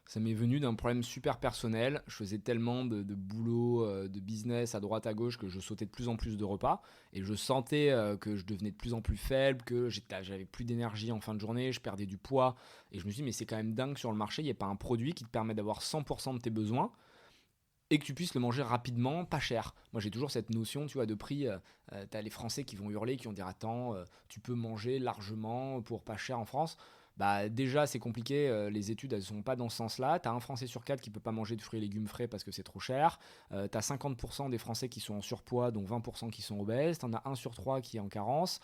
Ça m'est venu d'un problème super personnel. Je faisais tellement de boulot, de business à droite à gauche que je sautais de plus en plus de repas. Et je sentais que je devenais de plus en plus faible, que j'avais plus d'énergie en fin de journée, je perdais du poids. Et je me suis dit, mais c'est quand même dingue sur le marché, il n'y a pas un produit qui te permet d'avoir 100% de tes besoins et que tu puisses le manger rapidement, pas cher. Moi, j'ai toujours cette notion, tu vois, de prix. T'as les Français qui vont hurler, qui vont dire attends, tu peux manger largement pour pas cher en France. Bah déjà c'est compliqué, les études elles sont pas dans ce sens-là. T'as un Français sur 4 qui peut pas manger de fruits et légumes frais parce que c'est trop cher. T'as 50% des Français qui sont en surpoids, dont 20% qui sont obèses. T'en as 1 sur 3 qui est en carence.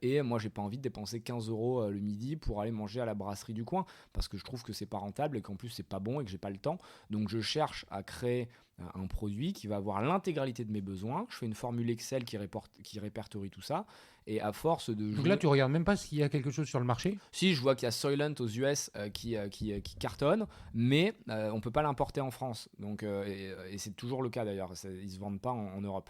Et moi j'ai pas envie de dépenser 15 € le midi pour aller manger à la brasserie du coin parce que je trouve que c'est pas rentable et qu'en plus c'est pas bon et que j'ai pas le temps. Donc je cherche à créer un produit qui va avoir l'intégralité de mes besoins. Je fais une formule Excel qui répertorie tout ça. Et à force de Donc là, tu regardes même pas s'il y a quelque chose sur le marché. si, je vois qu'il y a Soylent aux US qui cartonne, mais on peut pas l'importer en France. Donc, et c'est toujours le cas d'ailleurs, ils se vendent pas en Europe.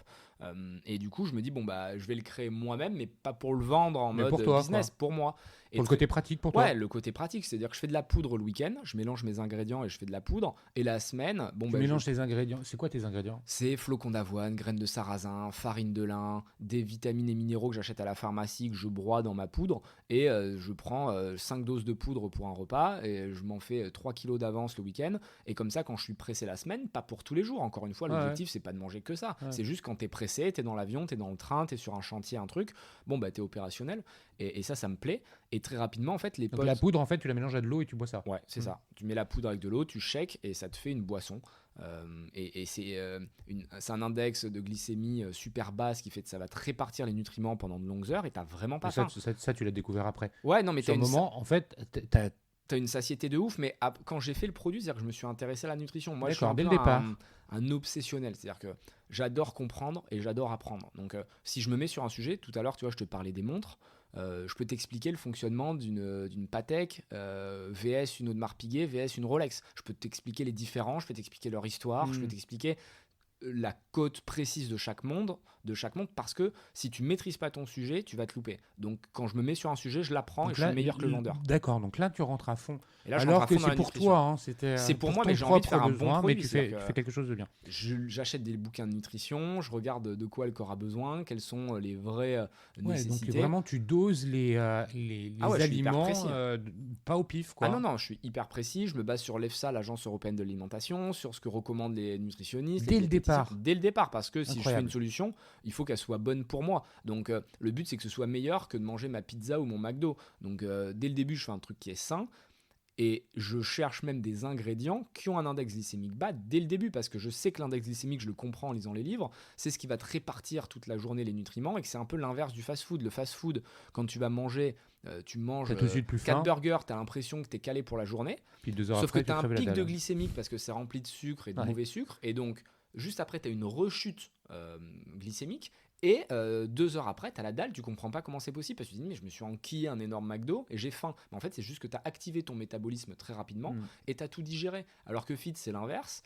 Et du coup, je me dis, bon, bah, je vais le créer moi-même, mais pas pour le vendre en Mais mode pour toi, business, pour moi. Et Pour le côté pratique pour toi. ouais, le côté pratique, c'est-à-dire que je fais de la poudre le week-end, je mélange mes ingrédients et je fais de la poudre. Et la semaine, bon, Tu bah, mélanges tes ingrédients. C'est quoi tes ingrédients? c'est flocons d'avoine, graines de sarrasin, farine de lin, des vitamines et minéraux que j'achète à la pharmacie, que je broie dans ma poudre. Et je prends 5 doses de poudre pour un repas et je m'en fais 3 kilos d'avance le week-end. Et comme ça, quand je suis pressé la semaine, pas pour tous les jours, encore une fois, l'objectif, c'est pas de manger que ça. Ouais. C'est juste quand t'es pressé, t'es dans l'avion, t'es dans le train, t'es sur un chantier, un truc, bon, bah, t'es opérationnel. Et ça me plaît. Et très rapidement, en fait, les Donc potes. la poudre, en fait, tu la mélanges à de l'eau et tu bois ça. Ouais, c'est ça. Tu mets la poudre avec de l'eau, tu shakes et ça te fait une boisson. Et c'est un index de glycémie super bas, ce qui fait que ça va te répartir les nutriments pendant de longues heures et t'as vraiment pas Mais ça, faim. ça, tu l'as découvert après. Ouais, non, mais Sur le moment, en fait, t'as une satiété de ouf, mais quand j'ai fait le produit, c'est-à-dire que je me suis intéressé à la nutrition. Moi, je suis D'accord, un dès peu le départ. un obsessionnel, c'est-à-dire que j'adore comprendre et j'adore apprendre. Donc, si je me mets sur un sujet, tout à l'heure, tu vois, je te parlais des montres. Je peux t'expliquer le fonctionnement d'une Patek VS une Audemars Piguet VS une Rolex. Je peux t'expliquer les différents, je peux t'expliquer leur histoire, je peux t'expliquer la cote précise de chaque montre, parce que si tu maîtrises pas ton sujet, tu vas te louper. Donc quand je me mets sur un sujet, je l'apprends et Donc je suis meilleur que le vendeur. D'accord, donc là, tu rentres à fond. Et là, je Alors rentre à que fond dans c'est la pour nutrition. toi, hein, c'était C'est pour moi, ton mais j'ai envie de faire propre un bon besoin, produit. mais tu c'est-à-dire fais quelque chose de bien. j'achète des bouquins de nutrition, je regarde de quoi le corps a besoin, quelles sont les vraies Ouais, donc nécessités. vraiment, tu doses les Ah ouais, je suis hyper aliments, précis. pas au pif, quoi. Ah non, non, je suis hyper précis. Je me base sur l'EFSA, l'Agence européenne de l'alimentation, sur ce que recommandent les nutritionnistes. Dès les le diététiciens. départ. Dès le départ, parce que si je fais Incroyable. une solution, il faut qu'elle soit bonne pour moi. Donc le but, c'est que ce soit meilleur que de manger ma pizza ou mon McDo. Donc dès le début, je fais un truc qui est sain. Et je cherche même des ingrédients qui ont un index glycémique bas dès le début, parce que je sais que l'index glycémique, je le comprends en lisant les livres, c'est ce qui va te répartir toute la journée les nutriments, et que c'est un peu l'inverse du fast-food. Le fast-food, quand tu vas manger, tu manges T'as tout de suite plus 4 faim. burgers, tu as l'impression que tu es calé pour la journée, Puis 2 heures sauf après, que tu as tu un crèves la pic de dalle. glycémique parce que c'est rempli de sucre et de Ouais. mauvais sucre, et donc juste après, tu as une rechute glycémique. Et 2 heures après, tu as la dalle, tu comprends pas comment c'est possible parce que tu te dis, mais je me suis enquillé un énorme McDo et j'ai faim. Mais en fait, c'est juste que tu as activé ton métabolisme très rapidement et tu as tout digéré. Alors que FIT, c'est l'inverse.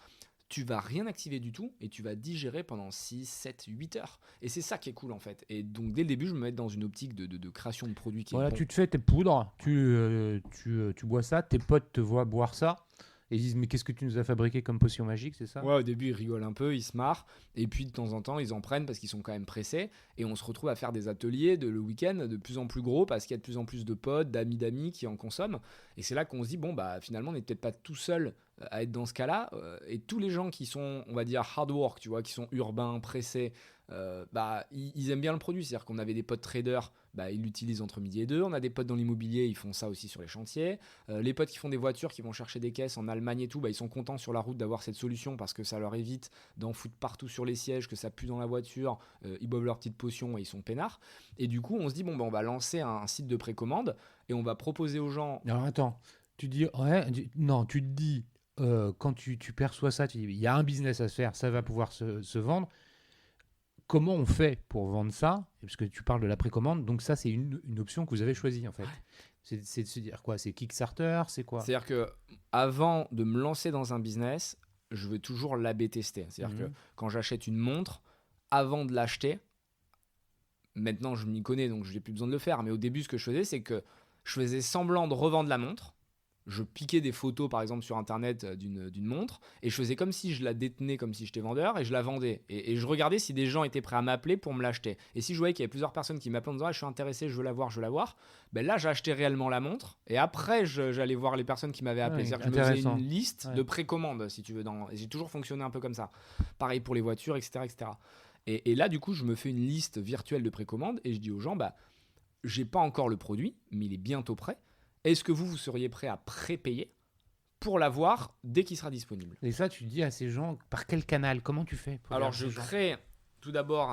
Tu vas rien activer du tout et tu vas digérer pendant 6, 7, 8 heures. Et c'est ça qui est cool en fait. Et donc dès le début, je me mets dans une optique de création de produits qui Voilà, est bon. tu te fais tes poudres, tu bois ça, tes potes te voient boire ça, et ils disent mais qu'est-ce que tu nous as fabriqué comme potion magique, c'est ça? Ouais, au début, ils rigolent un peu, ils se marrent. Et puis, de temps en temps, ils en prennent parce qu'ils sont quand même pressés. Et on se retrouve à faire des ateliers le week-end de plus en plus gros parce qu'il y a de plus en plus de potes, d'amis qui en consomment. Et c'est là qu'on se dit, bon, bah finalement, on n'est peut-être pas tout seul à être dans ce cas-là. Et tous les gens qui sont, on va dire, hard work, tu vois, qui sont urbains, pressés, bah, ils aiment bien le produit. C'est-à-dire qu'on avait des potes traders, bah, ils l'utilisent entre midi et 2. On a des potes dans l'immobilier, ils font ça aussi sur les chantiers. Les potes qui font des voitures, qui vont chercher des caisses en Allemagne et tout, bah, ils sont contents sur la route d'avoir cette solution parce que ça leur évite d'en foutre partout sur les sièges, que ça pue dans la voiture. Ils boivent leur petite potion et ils sont peinards. Et du coup, on se dit, bon, bah, on va lancer un site de précommande et on va proposer aux gens. Alors attends, tu dis, ouais, non, tu te dis, quand tu perçois ça, tu dis, il y a un business à se faire, ça va pouvoir se vendre. Comment on fait pour vendre ça? Parce que tu parles de la précommande, donc ça, c'est une option que vous avez choisie en fait. C'est de se dire quoi? C'est Kickstarter? C'est quoi? C'est-à-dire que avant de me lancer dans un business, je veux toujours l'A/B tester. C'est-à-dire que quand j'achète une montre, avant de l'acheter, maintenant je m'y connais donc je n'ai plus besoin de le faire, mais au début ce que je faisais c'est que je faisais semblant de revendre la montre je piquais des photos par exemple sur internet d'une montre et je faisais comme si je la détenais, comme si j'étais vendeur et je la vendais. Et je regardais si des gens étaient prêts à m'appeler pour me l'acheter. Et si je voyais qu'il y avait plusieurs personnes qui m'appelaient en disant ah, je suis intéressé, je veux la voir, ben là j'achetais réellement la montre et après j'allais voir les personnes qui m'avaient appelé. Ouais, C'est-à-dire que je me faisais intéressant. une liste Ouais. de précommande si tu veux. Et j'ai toujours fonctionné un peu comme ça. Pareil pour les voitures, etc. etc. Et là du coup je me fais une liste virtuelle de précommande et je dis aux gens bah j'ai pas encore le produit mais il est bientôt prêt. Est-ce que vous seriez prêt à prépayer pour l'avoir dès qu'il sera disponible? Et ça, tu dis à ces gens, par quel canal? Comment tu fais pour dire Alors, à je ces gens? crée tout d'abord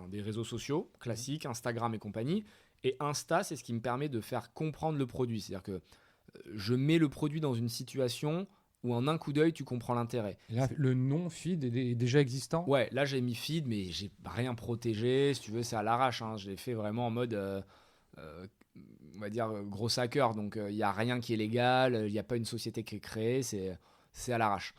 des réseaux sociaux classiques, Instagram et compagnie. Et Insta, c'est ce qui me permet de faire comprendre le produit. C'est-à-dire que je mets le produit dans une situation où en un coup d'œil, tu comprends l'intérêt. Et là, le nom feed est déjà existant? Ouais, là, j'ai mis feed, mais j'ai rien protégé. Si tu veux, c'est à l'arrache, hein. Je l'ai fait vraiment en mode, euh, on va dire, gros hacker. Donc, il n'y a rien qui est légal. Il n'y a pas une société qui est créée. C'est à l'arrache.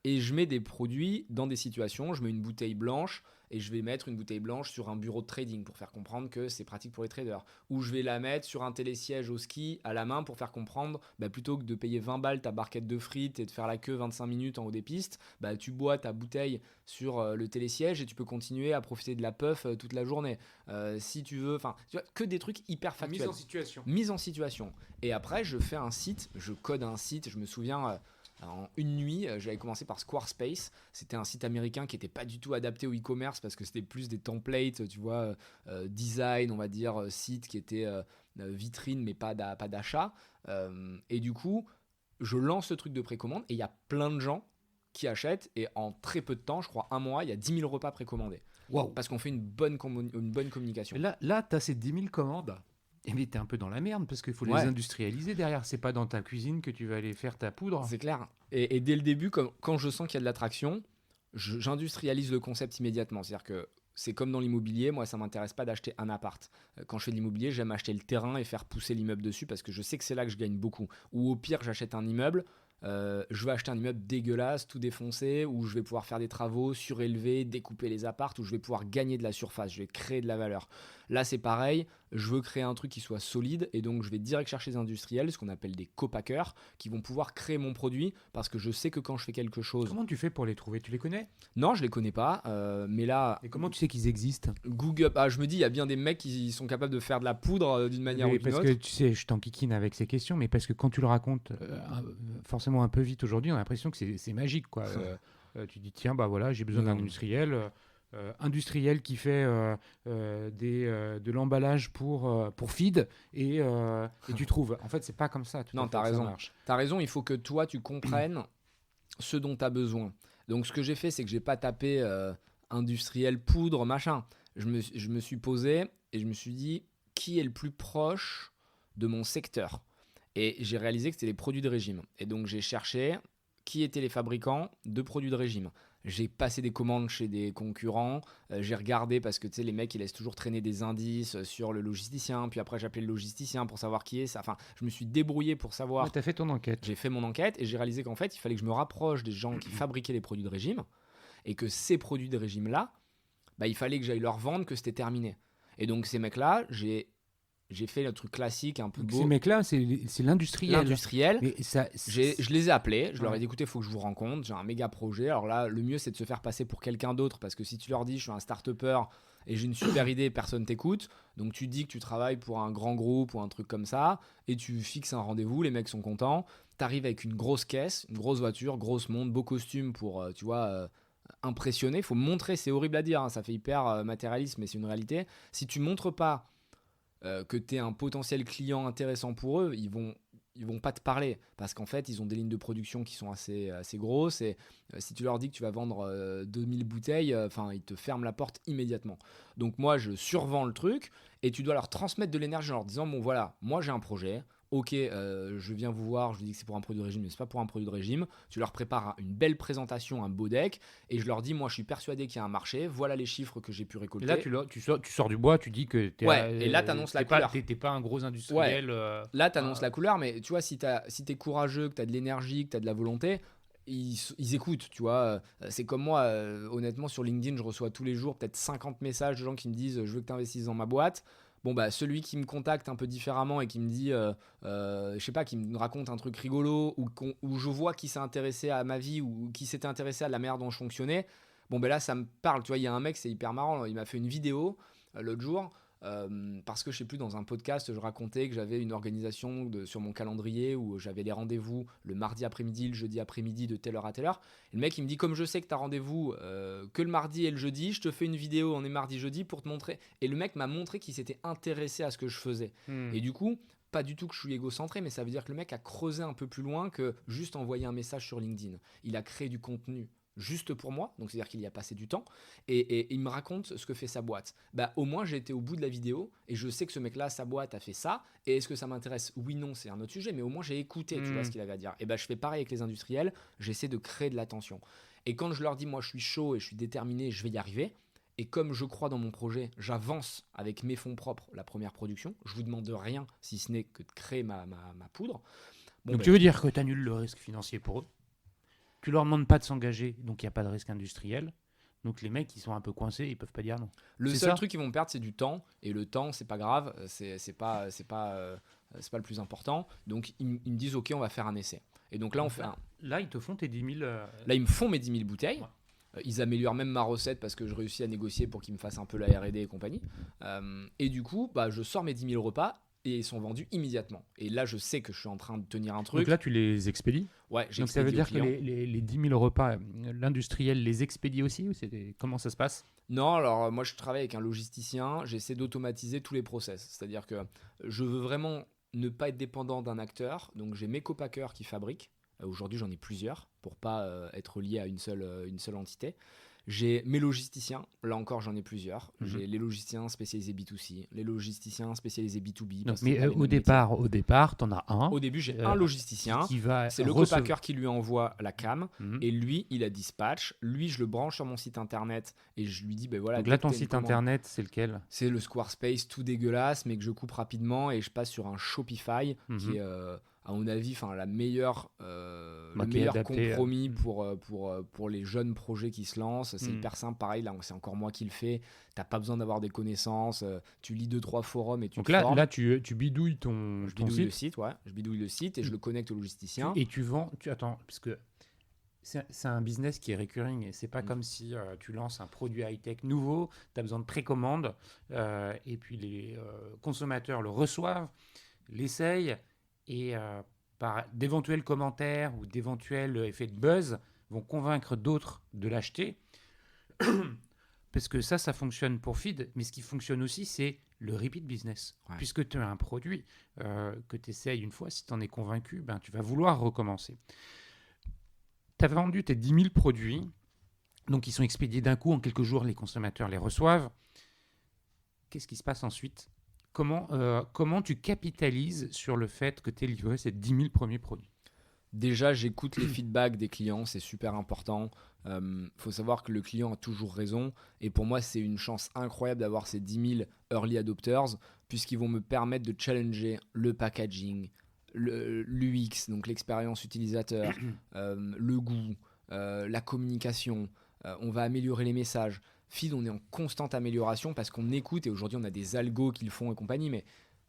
Et je mets des produits dans des situations. Je mets une bouteille blanche et je vais mettre une bouteille blanche sur un bureau de trading pour faire comprendre que c'est pratique pour les traders. Ou je vais la mettre sur un télésiège au ski à la main pour faire comprendre, bah, plutôt que de payer 20 balles ta barquette de frites et de faire la queue 25 minutes en haut des pistes, bah, tu bois ta bouteille sur le télésiège et tu peux continuer à profiter de la puff toute la journée. Si tu veux, enfin, que des trucs hyper factuels. Mise en situation. Mise en situation. Et après, je fais un site, je code un site. Je me souviens, en une nuit, j'avais commencé par Squarespace. C'était un site américain qui n'était pas du tout adapté au e-commerce parce que c'était plus des templates, tu vois, design, on va dire, site qui était vitrine mais pas d'achat. Et du coup, je lance ce truc de précommande et il y a plein de gens qui achètent. Et en très peu de temps, je crois un mois, il y a 10 000 repas précommandés. Waouh! Parce qu'on fait une bonne communication. Mais là tu as ces 10 000 commandes. Et mais t'es un peu dans la merde parce qu'il faut les Ouais. industrialiser derrière. C'est pas dans ta cuisine que tu vas aller faire ta poudre. C'est clair. Et dès le début, quand je sens qu'il y a de l'attraction, j'industrialise le concept immédiatement. C'est-à-dire que c'est comme dans l'immobilier, moi ça m'intéresse pas d'acheter un appart. Quand je fais de l'immobilier, j'aime acheter le terrain et faire pousser l'immeuble dessus parce que je sais que c'est là que je gagne beaucoup. Ou au pire, j'achète un immeuble, je vais acheter un immeuble dégueulasse, tout défoncé, où je vais pouvoir faire des travaux, surélever, découper les apparts, où je vais pouvoir gagner de la surface, je vais créer de la valeur. Là c'est pareil, je veux créer un truc qui soit solide et donc je vais direct chercher des industriels, ce qu'on appelle des copackers, qui vont pouvoir créer mon produit parce que je sais que quand je fais quelque chose... Comment tu fais pour les trouver? Tu les connais? Non, je les connais pas, mais là, Et comment tu sais qu'ils existent? Google, je me dis, il y a bien des mecs qui sont capables de faire de la poudre d'une manière ou Mais d'une parce autre. que tu sais, je t'enquiquine avec ces questions, mais parce que quand tu le racontes forcément un peu vite aujourd'hui, on a l'impression que c'est magique, quoi. Tu dis, tiens, bah voilà, j'ai besoin Non. d'un industriel qui fait de l'emballage pour feed et tu trouves. En fait, c'est pas comme ça. Tout à Non, fait, t'as que ça raison. marche. T'as raison, il faut que toi, tu comprennes ce dont tu as besoin. Donc, ce que j'ai fait, c'est que j'ai pas tapé industriel, poudre, machin. Je me suis posé et je me suis dit, qui est le plus proche de mon secteur? Et j'ai réalisé que c'était les produits de régime. Et donc, j'ai cherché qui étaient les fabricants de produits de régime. J'ai passé des commandes chez des concurrents, j'ai regardé parce que tu sais, les mecs ils laissent toujours traîner des indices sur le logisticien, puis après j'appelais le logisticien pour savoir qui est ça. Enfin, je me suis débrouillé pour savoir. Ouais, t'as fait ton enquête. J'ai fait mon enquête et j'ai réalisé qu'en fait il fallait que je me rapproche des gens qui fabriquaient les produits de régime et que ces produits de régime là, bah, il fallait que j'aille leur vendre que c'était terminé. Et donc ces mecs là, j'ai fait le truc classique un peu Donc, beau. ces mecs-là, c'est l'industriel. L'industriel. Mais ça, Je les ai appelés, je leur ai Ouais. dit écoutez, il faut que je vous rencontre, j'ai un méga projet. Alors là, le mieux c'est de se faire passer pour quelqu'un d'autre parce que si tu leur dis je suis un start-upper et j'ai une super idée, personne t'écoute. Donc tu dis que tu travailles pour un grand groupe ou un truc comme ça et tu fixes un rendez-vous, les mecs sont contents. T'arrives avec une grosse caisse, une grosse voiture, grosse montre, beau costume pour, tu vois, impressionner. Faut montrer, c'est horrible à dire, hein, ça fait hyper matérialiste, mais c'est une réalité. Si tu montres pas que tu es un potentiel client intéressant pour eux, ils vont pas te parler parce qu'en fait ils ont des lignes de production qui sont assez grosses et si tu leur dis que tu vas vendre 2000 bouteilles, ils te ferment la porte immédiatement. Donc moi je survends le truc et tu dois leur transmettre de l'énergie en leur disant bon voilà, moi j'ai un projet. Ok, je viens vous voir, je vous dis que c'est pour un produit de régime, mais c'est pas pour un produit de régime. Tu leur prépares une belle présentation, un beau deck, et je leur dis, moi je suis persuadé qu'il y a un marché, voilà les chiffres que j'ai pu Et récolter. là, tu sors du bois, tu dis que Ouais, et là, t'annonces la couleur. T'es pas un gros industriel. Là, tu annonces la couleur, mais tu vois, si tu es courageux, que tu as de l'énergie, que tu as de la volonté, ils écoutent, tu vois. C'est comme moi, honnêtement, sur LinkedIn, je reçois tous les jours peut-être 50 messages de gens qui me disent je veux que tu investisses dans ma boîte. Bon, bah, celui qui me contacte un peu différemment et qui me dit, je sais pas, qui me raconte un truc rigolo où je vois qui s'est intéressé à ma vie ou qui s'était intéressé à la manière dont je fonctionnais, bon, ben là, ça me parle. Tu vois, il y a un mec, c'est hyper marrant, il m'a fait une vidéo l'autre jour. Parce que je sais plus, dans un podcast, je racontais que j'avais une organisation sur mon calendrier où j'avais les rendez-vous le mardi après-midi, le jeudi après-midi de telle heure à telle heure. Et le mec il me dit, comme je sais que tu as rendez-vous que le mardi et le jeudi, je te fais une vidéo, on est mardi jeudi pour te montrer. Et le mec m'a montré qu'il s'était intéressé à ce que je faisais. Et du coup, pas du tout que je suis égocentré, mais ça veut dire que le mec a creusé un peu plus loin que juste envoyer un message sur LinkedIn. Il a créé du contenu juste pour moi, donc c'est-à-dire qu'il y a passé du temps, et il me raconte ce que fait sa boîte. Bah, au moins, j'ai été au bout de la vidéo, et je sais que ce mec-là, sa boîte a fait ça, et est-ce que ça m'intéresse? Oui, non, c'est un autre sujet, mais au moins, j'ai écouté, tu vois, ce qu'il avait à dire. Et bah, je fais pareil avec les industriels, j'essaie de créer de l'attention. Et quand je leur dis, moi, je suis chaud et je suis déterminé, je vais y arriver, et comme je crois dans mon projet, j'avance avec mes fonds propres la première production, je vous demande rien, si ce n'est que de créer ma poudre. Bon, donc tu veux dire que tu annules le risque financier pour eux? Tu leur demandes pas de s'engager, donc il n'y a pas de risque industriel. Donc les mecs, ils sont un peu coincés, ils peuvent pas dire non. Le seul truc qu'ils vont perdre, c'est du temps. Et le temps, c'est pas grave, c'est pas le plus important. Donc ils me disent, ok, on va faire un essai. Et donc là, on fait un... Là, ils te font tes 10 000... Là, ils me font mes 10 000 bouteilles. Ouais. Ils améliorent même ma recette parce que je réussis à négocier pour qu'ils me fassent un peu la R&D et compagnie. Et du coup, bah, je sors mes 10 000 repas et ils sont vendus immédiatement. Et là, je sais que je suis en train de tenir un truc. Donc là, tu les expédies? Ouais, donc ça veut dire que les 10 000 repas, l'industriel les expédie aussi, ou comment ça se passe? Non, alors moi je travaille avec un logisticien, j'essaie d'automatiser tous les process. C'est-à-dire que je veux vraiment ne pas être dépendant d'un acteur. Donc j'ai mes copackers qui fabriquent. Aujourd'hui j'en ai plusieurs pour pas être lié à une seule entité. J'ai mes logisticiens, là encore j'en ai plusieurs. J'ai les logisticiens spécialisés B2C, les logisticiens spécialisés B2B. Donc, mais au départ, tu en as un. Au début, j'ai un logisticien. C'est le copacker qui lui envoie la cam. Et lui, il a dispatch. Lui, je le branche sur mon site internet et je lui dis, ben voilà. Donc là, ton site internet, c'est lequel? C'est le Squarespace tout dégueulasse, mais que je coupe rapidement et je passe sur un Shopify qui est... à mon avis, le meilleur compromis pour les jeunes projets qui se lancent. C'est hyper simple, pareil, là c'est encore moi qui le fais. T'as pas besoin d'avoir des connaissances, tu lis 2-3 forums et tu te formes. Là, tu bidouilles ton site. Le site, ouais. Je bidouille le site et je le connecte au logisticien. Et tu vends, attends, parce que c'est un business qui est recurring et c'est pas comme si tu lances un produit high-tech nouveau, tu as besoin de précommande et puis les consommateurs le reçoivent, l'essayent et par d'éventuels commentaires ou d'éventuels effets de buzz vont convaincre d'autres de l'acheter. Parce que ça fonctionne pour Feed, mais ce qui fonctionne aussi, c'est le repeat business. Ouais. Puisque tu as un produit que tu essayes une fois, si tu en es convaincu, ben, tu vas vouloir recommencer. Tu as vendu tes 10 000 produits, donc ils sont expédiés d'un coup, en quelques jours, les consommateurs les reçoivent. Qu'est-ce qui se passe ensuite ? Comment tu capitalises sur le fait que tu aies livré ces 10 000 premiers produits ? Déjà, j'écoute les feedbacks des clients, c'est super important. Faut savoir que le client a toujours raison. Et pour moi, c'est une chance incroyable d'avoir ces 10 000 early adopters, puisqu'ils vont me permettre de challenger le packaging, l'UX, donc l'expérience utilisateur, le goût, la communication. On va améliorer les messages. Feed, on est en constante amélioration parce qu'on écoute, et aujourd'hui on a des algos qui le font et compagnie, mais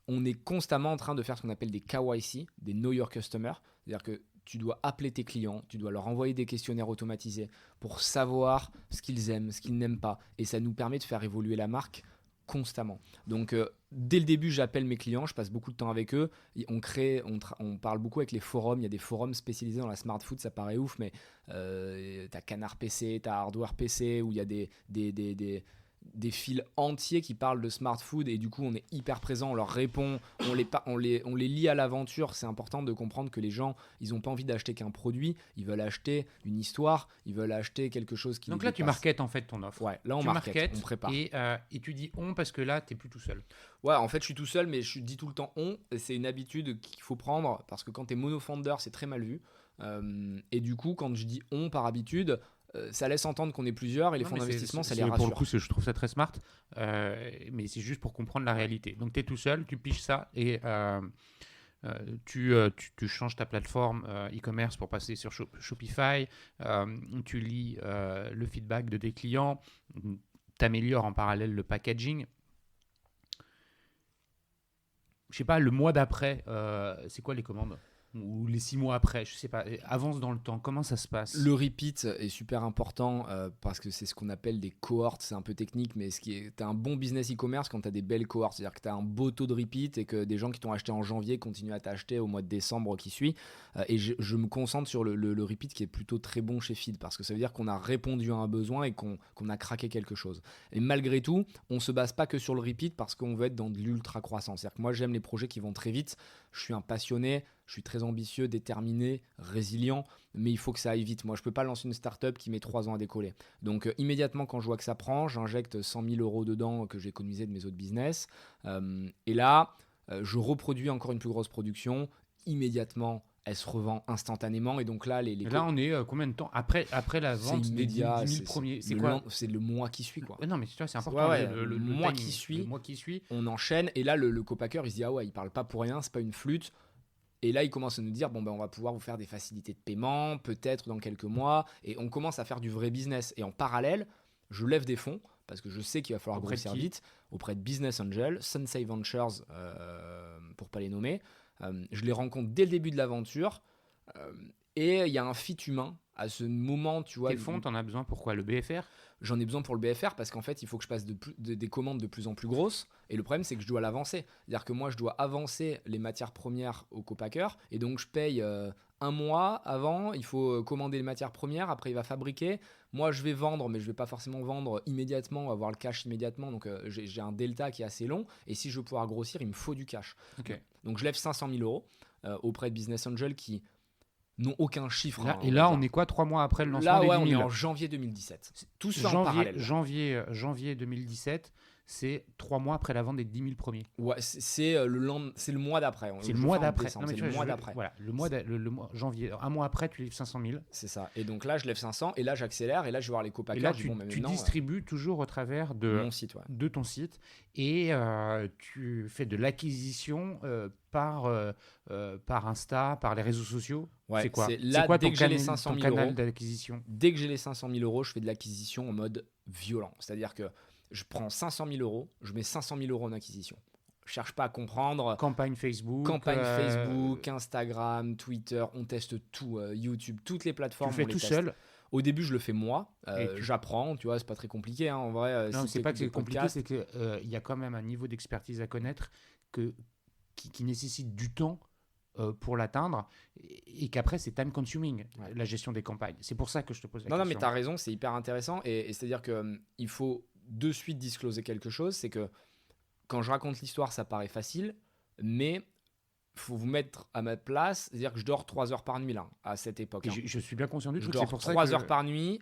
on est constamment en train de faire ce qu'on appelle des KYC, des Know Your Customer. C'est-à-dire que tu dois appeler tes clients, tu dois leur envoyer des questionnaires automatisés pour savoir ce qu'ils aiment, ce qu'ils n'aiment pas. Et ça nous permet de faire évoluer la marque constamment. Donc dès le début, j'appelle mes clients, je passe beaucoup de temps avec eux. On parle beaucoup avec les forums. Il y a des forums spécialisés dans la smart food, ça paraît ouf, mais t'as Canard PC, t'as Hardware PC, où il y a des fils entiers qui parlent de smart food, et du coup on est hyper présent, on leur répond, on les lie à l'aventure. C'est important de comprendre que les gens, ils n'ont pas envie d'acheter qu'un produit, ils veulent acheter une histoire, ils veulent acheter quelque chose qui... Donc là tu marketes en fait ton offre. Ouais, là on market, on prépare. Et tu dis on parce que là t'es plus tout seul. Ouais, en fait je suis tout seul, mais je dis tout le temps on, et c'est une habitude qu'il faut prendre, parce que quand t'es monofounder c'est très mal vu. Et du coup quand je dis on par habitude, ça laisse entendre qu'on est plusieurs, et les fonds d'investissement, ça les rassure. Pour le coup, je trouve ça très smart, mais c'est juste pour comprendre la réalité. Donc, tu es tout seul, tu piches ça, et tu changes ta plateforme e-commerce pour passer sur Shopify, tu lis le feedback de tes clients, tu améliores en parallèle le packaging. je sais pas, le mois d'après, c'est quoi les commandes? Ou les 6 mois après, je sais pas, avance dans le temps, comment ça se passe? Le repeat est super important parce que c'est ce qu'on appelle des cohortes, c'est un peu technique, mais t'as un bon business e-commerce quand tu as des belles cohortes, c'est-à-dire que tu as un beau taux de repeat et que des gens qui t'ont acheté en janvier continuent à t'acheter au mois de décembre qui suit. Et je me concentre sur le repeat qui est plutôt très bon chez Feed parce que ça veut dire qu'on a répondu à un besoin et qu'on a craqué quelque chose. Et malgré tout, on se base pas que sur le repeat parce qu'on veut être dans de l'ultra croissance. C'est-à-dire que moi j'aime les projets qui vont très vite, je suis un passionné, je suis très ambitieux, déterminé, résilient, mais il faut que ça aille vite. Moi, je ne peux pas lancer une startup qui met 3 ans à décoller. Donc, immédiatement, quand je vois que ça prend, j'injecte 100 000 euros dedans que j'ai économisé de mes autres business. Et là, je reproduis encore une plus grosse production. Immédiatement, elle se revend instantanément. Et donc là, Et là, on est combien de temps après la vente c'est des 10 immédiat, 000 premiers? C'est quoi? c'est le mois qui suit, quoi. Non, mais tu vois, c'est important. Ouais, Le mois timing, qui suit, le mois qui suit. on enchaîne. Et là, le copacker, il se dit, ah ouais, il parle pas pour rien, c'est pas une flûte. Et là, il commence à nous dire, bon, ben, on va pouvoir vous faire des facilités de paiement, peut-être dans quelques mois. Et on commence à faire du vrai business. Et en parallèle, je lève des fonds, parce que je sais qu'il va falloir grossir vite, auprès de Business Angel, Sensei Ventures, pour pas les nommer. Je les rencontre dès le début de l'aventure. Et il y a un fit humain à ce moment, tu vois. Quel fonds t'en as besoin? Pourquoi? Le BFR? J'en ai besoin pour le BFR parce qu'en fait, il faut que je passe des commandes de plus en plus grosses. Et le problème, c'est que je dois l'avancer. C'est-à-dire que moi, je dois avancer les matières premières au copacker. Et donc, je paye un mois avant. Il faut commander les matières premières. Après, il va fabriquer. Moi, je vais vendre, mais je ne vais pas forcément vendre immédiatement, avoir le cash immédiatement. Donc, j'ai un delta qui est assez long. Et si je veux pouvoir grossir, il me faut du cash. Okay. Donc, je lève 500 000 euros auprès de Business Angel qui n'ont aucun chiffre. Là, et là, on est quoi 3 mois après le lancement des 10 000? Là, on est en janvier 2017. Tout ça en parallèle. Janvier 2017, c'est 3 mois après la vente des 10 000 premiers. Ouais, c'est le mois d'après. C'est le mois d'après. C'est le mois d'après. Voilà, le mois janvier. Un mois après, tu livres 500 000. C'est ça. Et donc là, je lève 500 et là, j'accélère et là, je vais voir les copackers. Et là, tu distribues toujours au travers de ton site et tu fais de l'acquisition par Insta, par les réseaux sociaux. Ouais, c'est quoi dès que j'ai les 500 000 euros d'acquisition? Dès que j'ai les 500 000 euros, je fais de l'acquisition en mode violent. C'est-à-dire que je prends 500 000 euros, je mets 500 000 euros en acquisition. Je cherche pas à comprendre. Campagne Facebook, Instagram, Twitter, on teste tout, YouTube, toutes les plateformes. Tu le fais tout seul? Au début, je le fais moi. J'apprends, tu vois, c'est pas très compliqué en vrai. Non, c'est pas que c'est compliqué, c'est qu'il y a quand même un niveau d'expertise à connaître qui nécessite du temps pour l'atteindre et qu'après c'est time consuming, la gestion des campagnes. C'est pour ça que je te pose la question. Non, mais tu as raison, c'est hyper intéressant et c'est-à-dire qu'il faut de suite discloser quelque chose, c'est que quand je raconte l'histoire, ça paraît facile, mais faut vous mettre à ma place, c'est-à-dire que je dors 3 heures par nuit là, à cette époque. Je suis bien conscient du truc. Je dors 3 heures par nuit,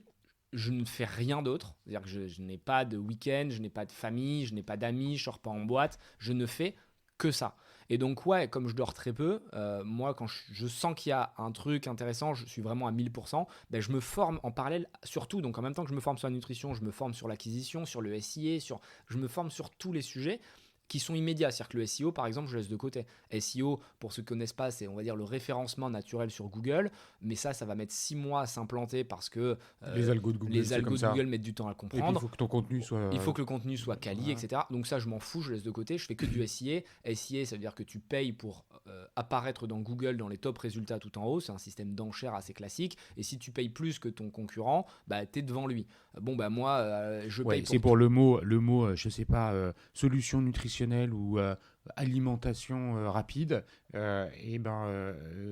je ne fais rien d'autre, c'est-à-dire que je n'ai pas de week-end, je n'ai pas de famille, je n'ai pas d'amis, je sors pas en boîte, je ne fais que ça. Et donc, ouais, comme je dors très peu, moi, quand je sens qu'il y a un truc intéressant, je suis vraiment à 1000%, ben, je me forme en parallèle sur tout. Donc, en même temps que je me forme sur la nutrition, je me forme sur l'acquisition, sur le SIA, je me forme sur tous les sujets qui sont immédiats. C'est-à-dire que le SEO, par exemple, je laisse de côté. SEO, pour ceux qui ne connaissent pas, c'est, on va dire, le référencement naturel sur Google. Mais ça va mettre 6 mois à s'implanter parce que les algos de Google mettent du temps à comprendre. Il faut que ton contenu soit... Il faut que le contenu soit quali, etc. Donc ça, je m'en fous, je laisse de côté. Je fais que du SIA. SIA, ça veut dire que tu payes pour apparaître dans Google dans les top résultats tout en haut. C'est un système d'enchères assez classique. Et si tu payes plus que ton concurrent, bah, tu es devant lui. Bon, bah, moi, je paye pour... C'est pour le mot, je sais pas, solution nutritionnelle ou alimentation rapide,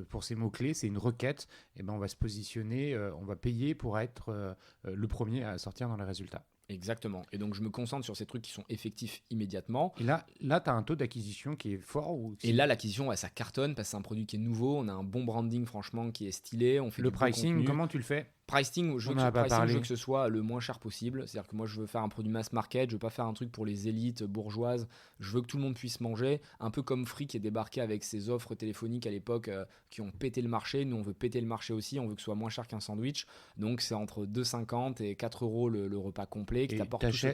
pour ces mots-clés, c'est une requête, on va se positionner, on va payer pour être le premier à sortir dans les résultats. Exactement. Et donc, je me concentre sur ces trucs qui sont effectifs immédiatement. Et là tu as un taux d'acquisition qui est fort Et là, l'acquisition, ça cartonne parce que c'est un produit qui est nouveau. On a un bon branding, franchement, qui est stylé. On fait le pricing, comment tu le fais? Pricing, je veux que ce soit le moins cher possible. C'est-à-dire que moi, je veux faire un produit mass market. Je veux pas faire un truc pour les élites bourgeoises. Je veux que tout le monde puisse manger. Un peu comme Free qui est débarqué avec ses offres téléphoniques à l'époque qui ont pété le marché. Nous, on veut péter le marché aussi. On veut que ce soit moins cher qu'un sandwich. Donc, c'est entre 2,50 et 4 euros le repas complet qui t'apporte tout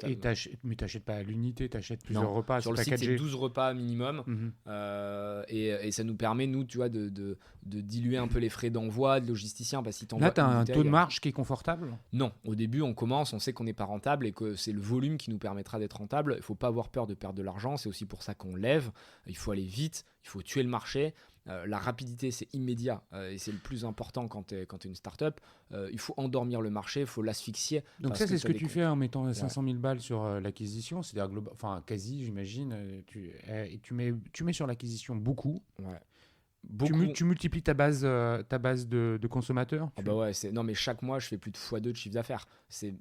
mais t'achètes pas à l'unité, t'achètes plusieurs repas. Sur le site, c'est 12 repas minimum. Mm-hmm. Et ça nous permet, nous, tu vois, de diluer un peu les frais d'envoi, de logisticien. Parce que si là, tu as un taux de marge marge qui est confortable ? Non, au début, on commence, on sait qu'on n'est pas rentable et que c'est le volume qui nous permettra d'être rentable. Il ne faut pas avoir peur de perdre de l'argent, c'est aussi pour ça qu'on lève. Il faut aller vite, il faut tuer le marché. La rapidité, c'est immédiat et c'est le plus important quand tu es une startup. Il faut endormir le marché, il faut l'asphyxier. Donc ça, c'est ce que tu fais en mettant 500 000 balles sur l'acquisition, c'est-à-dire enfin quasi, j'imagine. Tu mets sur l'acquisition beaucoup. Ouais. Tu multiplies ta base de consommateurs. Ah bah ouais, non mais chaque mois je fais plus de x2 de chiffre d'affaires. C'est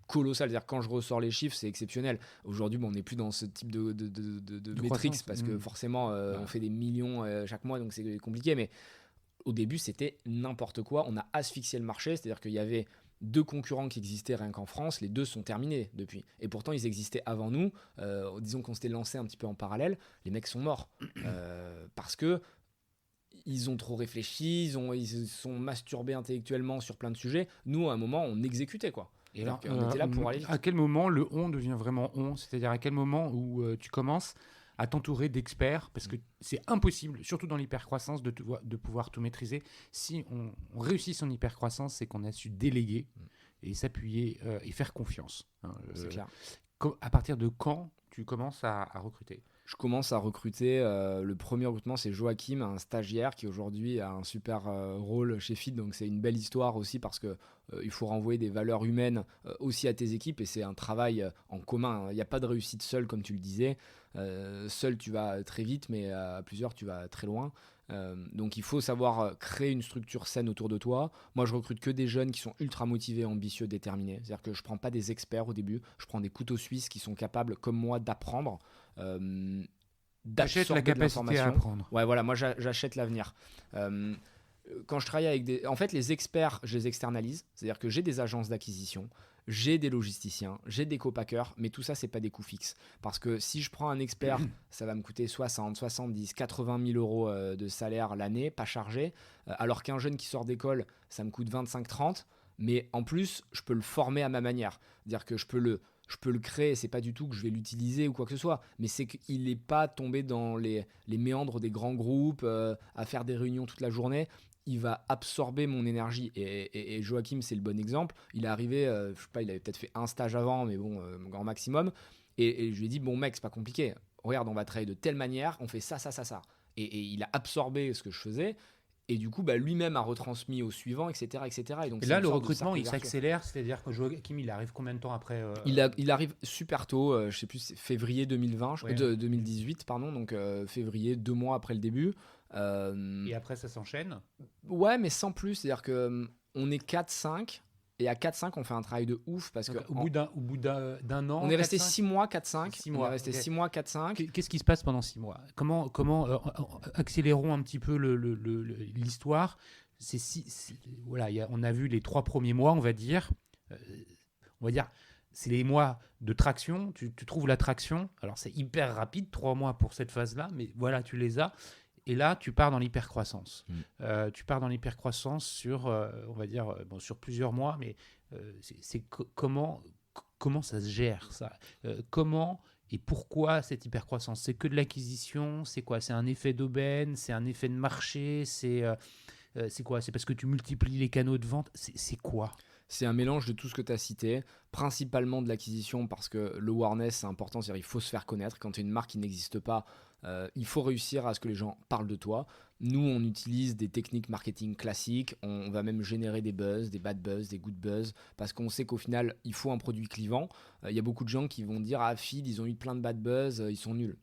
colossal. C'est-à-dire quand je ressors les chiffres, c'est exceptionnel. Aujourd'hui, on n'est plus dans ce type de métriques parce que forcément on fait des millions chaque mois, donc c'est compliqué. Mais au début, c'était n'importe quoi. On a asphyxié le marché, c'est-à-dire qu'il y avait 2 concurrents qui existaient rien qu'en France, les 2 sont terminés depuis. Et pourtant, ils existaient avant nous. Disons qu'on s'était lancé un petit peu en parallèle. Les mecs sont morts parce que ils ont trop réfléchi, ils se sont masturbés intellectuellement sur plein de sujets. Nous, à un moment, on exécutait, quoi. Et alors, on était là pour aller vite. À quel moment le on devient vraiment on ? C'est-à-dire à quel moment où tu commences à t'entourer d'experts ? Parce que c'est impossible, surtout dans l'hypercroissance, de pouvoir tout maîtriser. Si on réussit son hypercroissance, c'est qu'on a su déléguer et s'appuyer et faire confiance. C'est clair. À partir de quand tu commences à recruter ? Je commence à recruter. Le premier recrutement, c'est Joachim, un stagiaire qui aujourd'hui a un super rôle chez Feed. Donc c'est une belle histoire aussi parce que il faut renvoyer des valeurs humaines aussi à tes équipes et c'est un travail en commun. Il n'y a pas de réussite seule, comme tu le disais. Seul, tu vas très vite, mais à plusieurs, tu vas très loin. Donc il faut savoir créer une structure saine autour de toi. Moi, je recrute que des jeunes qui sont ultra motivés, ambitieux, déterminés. C'est-à-dire que je prends pas des experts au début. Je prends des couteaux suisses qui sont capables, comme moi, d'apprendre. J'achète la capacité à apprendre. Ouais, voilà, moi j'achète l'avenir. Quand je travaille avec en fait, les experts, je les externalise. C'est-à-dire que j'ai des agences d'acquisition, j'ai des logisticiens, j'ai des copackers, mais tout ça, c'est pas des coûts fixes. Parce que si je prends un expert, ça va me coûter 60, 70, 80 000 euros de salaire l'année, pas chargé. Alors qu'un jeune qui sort d'école, ça me coûte 25, 30. Mais en plus, je peux le former à ma manière. C'est-à-dire que je peux le créer, c'est pas du tout que je vais l'utiliser ou quoi que ce soit, mais c'est qu'il n'est pas tombé dans les méandres des grands groupes, à faire des réunions toute la journée. Il va absorber mon énergie et Joachim, c'est le bon exemple. Il est arrivé, je sais pas, il avait peut-être fait un stage avant, mais bon, grand maximum. Et je lui ai dit, bon mec, c'est pas compliqué. Regarde, on va travailler de telle manière, on fait ça. Et il a absorbé ce que je faisais. Et du coup, lui-même a retransmis au suivant, etc. Et donc, là, le recrutement, il s'accélère. C'est-à-dire que Joachim, il arrive combien de temps après il arrive super tôt, je sais plus, c'est février 2018, pardon. Donc, février, 2 mois après le début. Et après, ça s'enchaîne ? Ouais, mais sans plus. C'est-à-dire qu'on est 4-5. Et à 4-5, on fait un travail de ouf. Parce donc, au bout d'un an. On est resté 6 mois, 4-5. 6 mois. On est resté 6 mois, 4-5. Qu'est-ce qui se passe pendant 6 mois ? Comment accélérons un petit peu l'histoire. Voilà, on a vu les 3 premiers mois, on va dire. C'est les mois de traction. Tu trouves la traction. Alors, c'est hyper rapide, 3 mois pour cette phase-là. Mais voilà, tu les as. Et là, tu pars dans l'hypercroissance. Tu pars dans l'hypercroissance sur, on va dire, sur plusieurs mois, mais comment ça se gère, ça ? Comment et pourquoi cette hypercroissance ? C'est que de l'acquisition ? C'est quoi ? C'est un effet d'aubaine ? C'est un effet de marché ? C'est quoi ? C'est parce que tu multiplies les canaux de vente ? C'est quoi ? C'est un mélange de tout ce que tu as cité, principalement de l'acquisition parce que le awareness, c'est important, c'est-à-dire il faut se faire connaître. Quand tu es une marque qui n'existe pas, il faut réussir à ce que les gens parlent de toi. Nous, on utilise des techniques marketing classiques, on va même générer des buzz, des bad buzz, des good buzz, parce qu'on sait qu'au final, il faut un produit clivant. Il y a beaucoup de gens qui vont dire « Ah, Feed, ils ont eu plein de bad buzz, ils sont nuls ».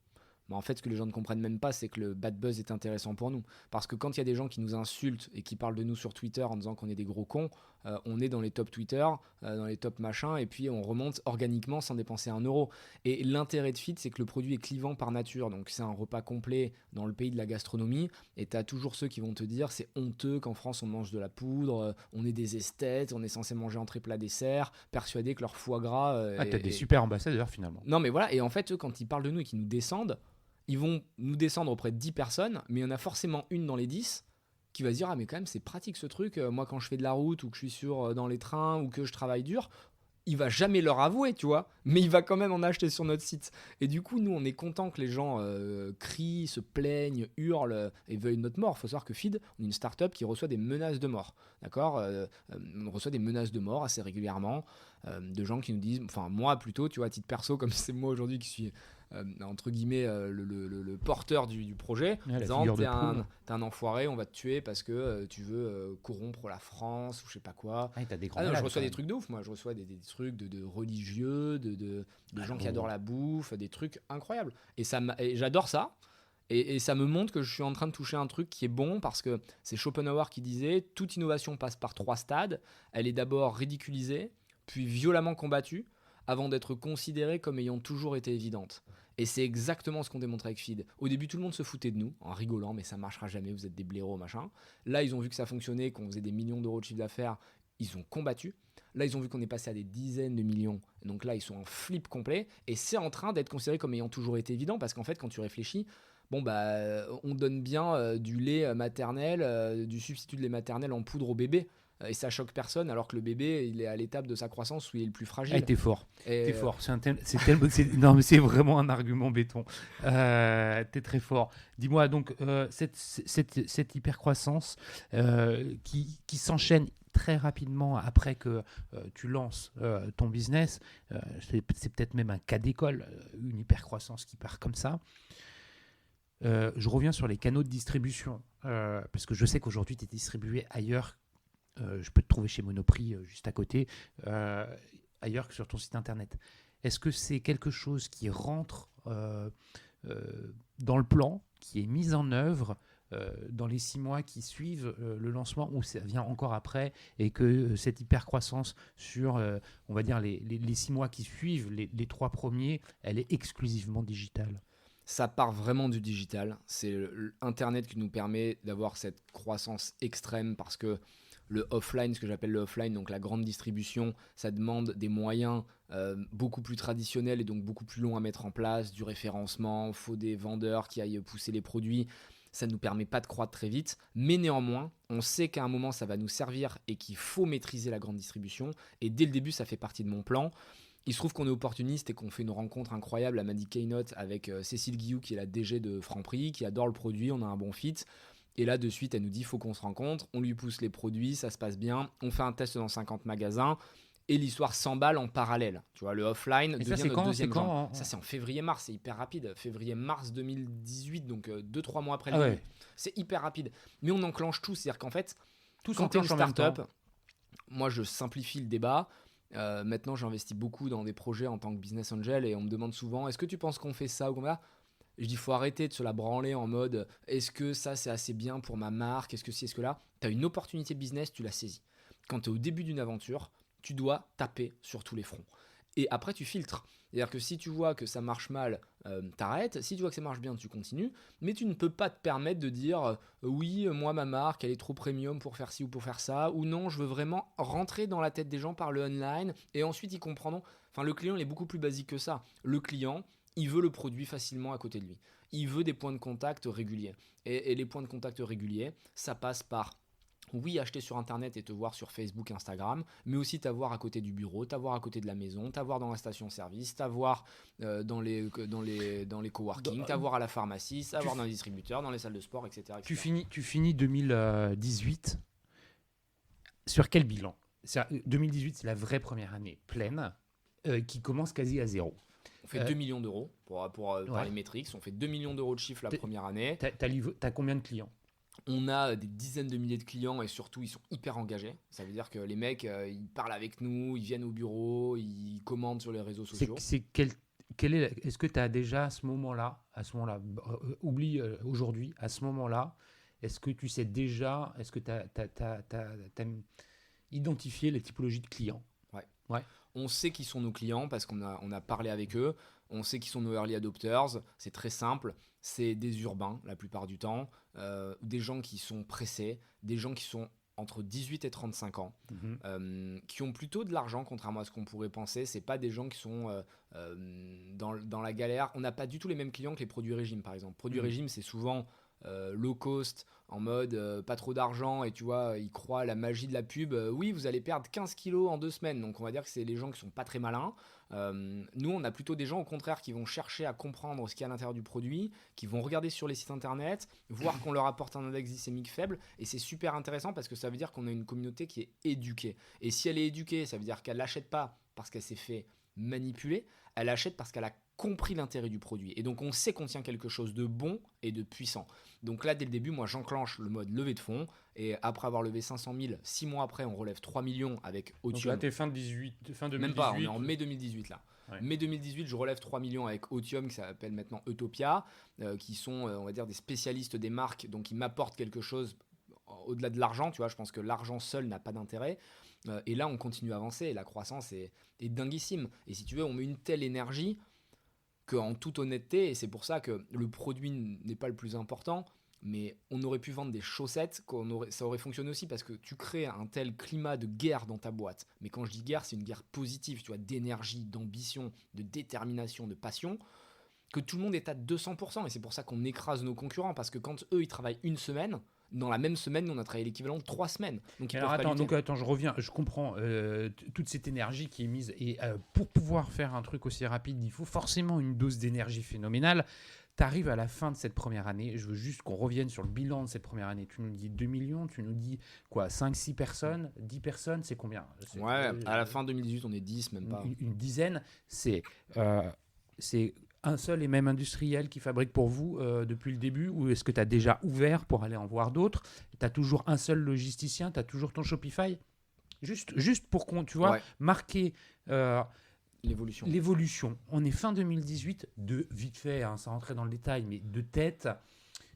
Mais en fait, ce que les gens ne comprennent même pas, c'est que le bad buzz est intéressant pour nous. Parce que quand il y a des gens qui nous insultent et qui parlent de nous sur Twitter en disant qu'on est des gros cons, on est dans les top Twitter, dans les top machins, et puis on remonte organiquement sans dépenser un euro. Et l'intérêt de Feed, c'est que le produit est clivant par nature. Donc c'est un repas complet dans le pays de la gastronomie. Et tu as toujours ceux qui vont te dire c'est honteux qu'en France on mange de la poudre, on est des esthètes, on est censé manger entrée plat dessert, persuadés que leur foie gras... t'as des super ambassadeurs finalement. Non mais voilà, et en fait, eux, quand ils parlent de nous et qu'ils nous descendent, ils vont nous descendre auprès de 10 personnes, mais il y en a forcément une dans les 10 qui va se dire « Ah mais quand même c'est pratique ce truc, moi quand je fais de la route ou que je suis dans les trains ou que je travaille dur, il va jamais leur avouer, tu vois, mais il va quand même en acheter sur notre site. Et du coup, nous, on est content que les gens crient, se plaignent, hurlent et veuillent notre mort. Il faut savoir que Feed, on est une startup qui reçoit des menaces de mort, d'accord. On reçoit des menaces de mort assez régulièrement de gens qui nous disent, enfin moi plutôt, tu vois, à titre perso, comme c'est moi aujourd'hui qui suis entre guillemets le porteur du projet, disant t'es un enfoiré, on va te tuer parce que tu veux corrompre la France ou je sais pas quoi. T'as des grands Non, malades, je reçois quand des même. trucs de ouf, moi je reçois des trucs de religieux, de gens qui adorent la bouffe, des trucs incroyables. Et j'adore ça. Et ça me montre que je suis en train de toucher un truc qui est bon parce que c'est Schopenhauer qui disait toute innovation passe par 3 stades. Elle est d'abord ridiculisée, puis violemment combattue, avant d'être considérée comme ayant toujours été évidente. Et c'est exactement ce qu'on démontrait avec Feed. Au début, tout le monde se foutait de nous en rigolant, mais ça marchera jamais, vous êtes des blaireaux, machin. Là, ils ont vu que ça fonctionnait, qu'on faisait des millions d'euros de chiffre d'affaires, ils ont combattu. Là, ils ont vu qu'on est passé à des dizaines de millions. Donc là, ils sont en flip complet. Et c'est en train d'être considéré comme ayant toujours été évident parce qu'en fait, quand tu réfléchis, bon bah on donne bien du lait maternel, du substitut de lait maternel en poudre au bébé. Et ça choque personne alors que le bébé il est à l'étape de sa croissance où il est le plus fragile. T'es fort. Et T'es fort. Non, mais c'est vraiment un argument béton. T'es très fort. Dis-moi donc cette hypercroissance qui s'enchaîne très rapidement après que tu lances ton business, c'est peut-être même un cas d'école, une hypercroissance qui part comme ça. Je reviens sur les canaux de distribution parce que je sais qu'aujourd'hui tu es distribué ailleurs. Je peux te trouver chez Monoprix juste à côté, ailleurs que sur ton site internet. Est-ce que c'est quelque chose qui rentre dans le plan, qui est mis en œuvre dans les 6 mois qui suivent le lancement, ou ça vient encore après, et que cette hypercroissance sur, on va dire, les 6 mois qui suivent, les 3 premiers, elle est exclusivement digitale? ça part vraiment du digital. C'est Internet qui nous permet d'avoir cette croissance extrême parce que le offline, ce que j'appelle le offline, donc la grande distribution, ça demande des moyens beaucoup plus traditionnels et donc beaucoup plus longs à mettre en place, du référencement, il faut des vendeurs qui aillent pousser les produits. Ça ne nous permet pas de croître très vite, mais néanmoins, on sait qu'à un moment, ça va nous servir et qu'il faut maîtriser la grande distribution. Et dès le début, ça fait partie de mon plan. Il se trouve qu'on est opportuniste et qu'on fait une rencontre incroyable à Madi Keynote avec Cécile Guillou, qui est la DG de Franprix, qui adore le produit, on a un bon fit. Et là, de suite, elle nous dit, il faut qu'on se rencontre, on lui pousse les produits, ça se passe bien, on fait un test dans 50 magasins, et l'histoire s'emballe en parallèle. Tu vois, le offline Et ça, devient c'est notre quand, deuxième jambe. hein Ça, c'est en février-mars, c'est hyper rapide. Février-mars 2018, donc 2-3 mois après Ah le ouais. début. C'est hyper rapide. Mais on enclenche tout, c'est-à-dire qu'en fait, Tout quand tu es une s'enclenche en même temps. startup, moi, je simplifie le débat. Maintenant, j'investis beaucoup dans des projets en tant que business angel et on me demande souvent, est-ce que tu penses qu'on fait ça ou comme ça? Je dis, faut arrêter de se la branler en mode, est-ce que ça, c'est assez bien pour ma marque? Est-ce que si, est-ce que là? Tu as une opportunité business, tu la saisis. Quand tu es au début d'une aventure, tu dois taper sur tous les fronts. Et après, tu filtres. C'est-à-dire que si tu vois que ça marche mal, t'arrêtes. Si tu vois que ça marche bien, tu continues. Mais tu ne peux pas te permettre de dire oui, moi, ma marque, elle est trop premium pour faire ci ou pour faire ça. Ou non, je veux vraiment rentrer dans la tête des gens par le online. Et ensuite, ils comprendront. Enfin, le client, il est beaucoup plus basique que ça. Le client, il veut le produit facilement à côté de lui. Il veut des points de contact réguliers. Et les points de contact réguliers, ça passe par oui, acheter sur internet et te voir sur Facebook, Instagram, mais aussi t'avoir à côté du bureau, t'avoir à côté de la maison, t'avoir dans la station-service, t'avoir dans les coworking, t'avoir à la pharmacie, t'avoir dans les distributeurs, dans les salles de sport, etc. Tu finis 2018 sur quel bilan? 2018, c'est la vraie première année pleine qui commence quasi à zéro. On fait 2 millions d'euros par Ouais. les métriques. On fait 2 millions d'euros de chiffre la première année. T'as combien de clients? On a des dizaines de milliers de clients et surtout, ils sont hyper engagés. Ça veut dire que les mecs, ils parlent avec nous, ils viennent au bureau, ils commandent sur les réseaux sociaux. Est-ce que tu as déjà à ce moment-là, oublie aujourd'hui, à ce moment-là, est-ce que tu sais déjà, est-ce que tu as identifié les typologies de clients? Ouais. On sait qui sont nos clients parce qu'on a parlé avec eux. On sait qui sont nos early adopters. C'est très simple. C'est des urbains la plupart du temps, des gens qui sont pressés, des gens qui sont entre 18 et 35 ans, qui ont plutôt de l'argent, contrairement à ce qu'on pourrait penser. C'est pas des gens qui sont dans la galère. On n'a pas du tout les mêmes clients que les produits régime, par exemple. Produits régime, c'est souvent low cost, en mode pas trop d'argent, et tu vois, ils croient à la magie de la pub. Oui, vous allez perdre 15 kilos en 2 semaines. Donc on va dire que c'est les gens qui sont pas très malins. Nous, on a plutôt des gens au contraire qui vont chercher à comprendre ce qu'il y a à l'intérieur du produit, qui vont regarder sur les sites internet, voir qu'on leur apporte un index glycémique faible. Et c'est super intéressant parce que ça veut dire qu'on a une communauté qui est éduquée. Et si elle est éduquée, ça veut dire qu'elle l'achète pas parce qu'elle s'est fait manipuler, elle achète parce qu'elle a compris l'intérêt du produit. Et donc on sait qu'on tient quelque chose de bon et de puissant. Donc là, dès le début, moi j'enclenche le mode levée de fonds. Et après avoir levé 500 000, 6 mois après, on relève 3 millions avec Otium. Donc là, t'es fin 2018. Même pas, on est en mai 2018 là. Ouais. Mai 2018, je relève 3 millions avec Otium, qui s'appelle maintenant Utopia, qui sont, on va dire, des spécialistes des marques, donc ils m'apportent quelque chose au-delà de l'argent. Tu vois, je pense que l'argent seul n'a pas d'intérêt. Et là, on continue à avancer, et la croissance est dinguissime. Et si tu veux, on met une telle énergie qu'en toute honnêteté, et c'est pour ça que le produit n'est pas le plus important, mais on aurait pu vendre des chaussettes, ça aurait fonctionné aussi, parce que tu crées un tel climat de guerre dans ta boîte. Mais quand je dis guerre, c'est une guerre positive, tu vois, d'énergie, d'ambition, de détermination, de passion, que tout le monde est à 200%. Et c'est pour ça qu'on écrase nos concurrents, parce que quand eux, ils travaillent une semaine, dans la même semaine, on a travaillé l'équivalent de 3 semaines. Donc, alors attends, je reviens, je comprends toute cette énergie qui est mise. Et pour pouvoir faire un truc aussi rapide, il faut forcément une dose d'énergie phénoménale. Tu arrives à la fin de cette première année, je veux juste qu'on revienne sur le bilan de cette première année. Tu nous dis 2 millions, tu nous dis quoi, 5, 6 personnes, 10 personnes, c'est combien? Ouais, à la fin 2018, on est 10, même pas. Une dizaine, c'est un seul et même industriel qui fabrique pour vous depuis le début, ou est-ce que tu as déjà ouvert pour aller en voir d'autres? Tu as toujours un seul logisticien, tu as toujours ton Shopify? Juste pour qu'on, tu vois, Ouais. marquer L'évolution. l'évolution. On est fin 2018, vite fait, hein, sans rentrer dans le détail, mais de tête,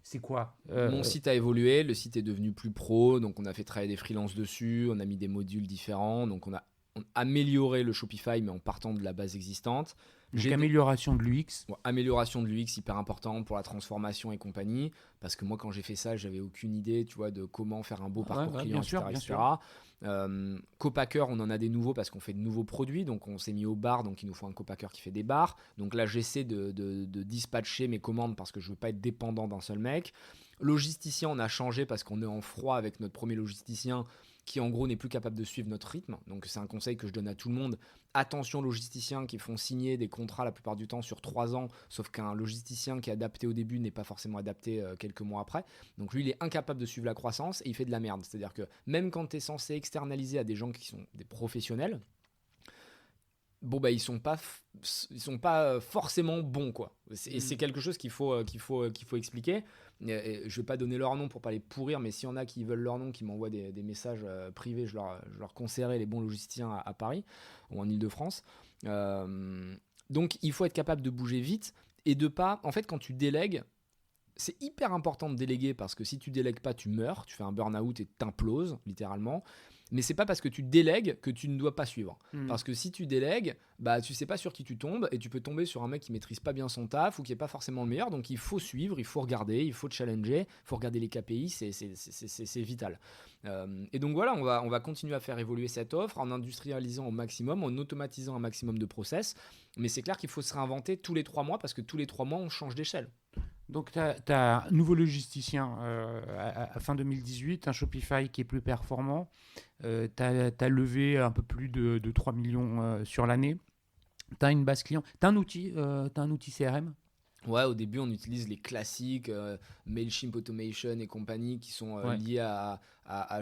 c'est quoi? Mon site a évolué, le site est devenu plus pro, donc on a fait travailler des freelances dessus, on a mis des modules différents, donc on a amélioré le Shopify, mais en partant de la base existante. Donc amélioration de l'UX. Amélioration de l'UX, hyper important pour la transformation et compagnie, parce que moi quand j'ai fait ça, j'avais aucune idée, tu vois, de comment faire un beau parcours client, etc. Copacker, on en a des nouveaux parce qu'on fait de nouveaux produits, donc on s'est mis au bar, donc il nous faut un copacker qui fait des bars. Donc là j'essaie de dispatcher mes commandes parce que je veux pas être dépendant d'un seul mec. Logisticien, on a changé parce qu'on est en froid avec notre premier logisticien qui en gros n'est plus capable de suivre notre rythme. Donc c'est un conseil que je donne à tout le monde. Attention logisticiens qui font signer des contrats la plupart du temps sur 3 ans, sauf qu'un logisticien qui est adapté au début n'est pas forcément adapté quelques mois après. Donc lui, il est incapable de suivre la croissance et il fait de la merde. C'est-à-dire que même quand tu es censé externaliser à des gens qui sont des professionnels, bon bah ils sont pas forcément bons quoi. Et c'est quelque chose qu'il faut expliquer. Et je vais pas donner leur nom pour pas les pourrir, mais s'il y en a qui veulent leur nom, qui m'envoient des messages privés, je leur conseillerai les bons logisticiens à Paris ou en Ile-de-France. Donc il faut être capable de bouger vite et de pas. En fait, quand tu délègues, c'est hyper important de déléguer parce que si tu délègues pas, tu meurs, tu fais un burn-out et t'imploses littéralement. Mais c'est pas parce que tu délègues que tu ne dois pas suivre. Parce que si tu délègues, bah tu sais pas sur qui tu tombes et tu peux tomber sur un mec qui maîtrise pas bien son taf ou qui est pas forcément le meilleur. Donc il faut suivre, il faut regarder, il faut challenger, il faut regarder les KPI, c'est vital. Et donc voilà, on va continuer à faire évoluer cette offre en industrialisant au maximum, en automatisant un maximum de process. Mais c'est clair qu'il faut se réinventer tous les 3 mois parce que tous les 3 mois on change d'échelle. Donc, tu as un nouveau logisticien à fin 2018, un Shopify qui est plus performant. Tu as levé un peu plus de 3 millions sur l'année. Tu as une base client. Tu as un outil CRM? Ouais, au début, on utilise les classiques Mailchimp Automation et compagnie qui sont liés à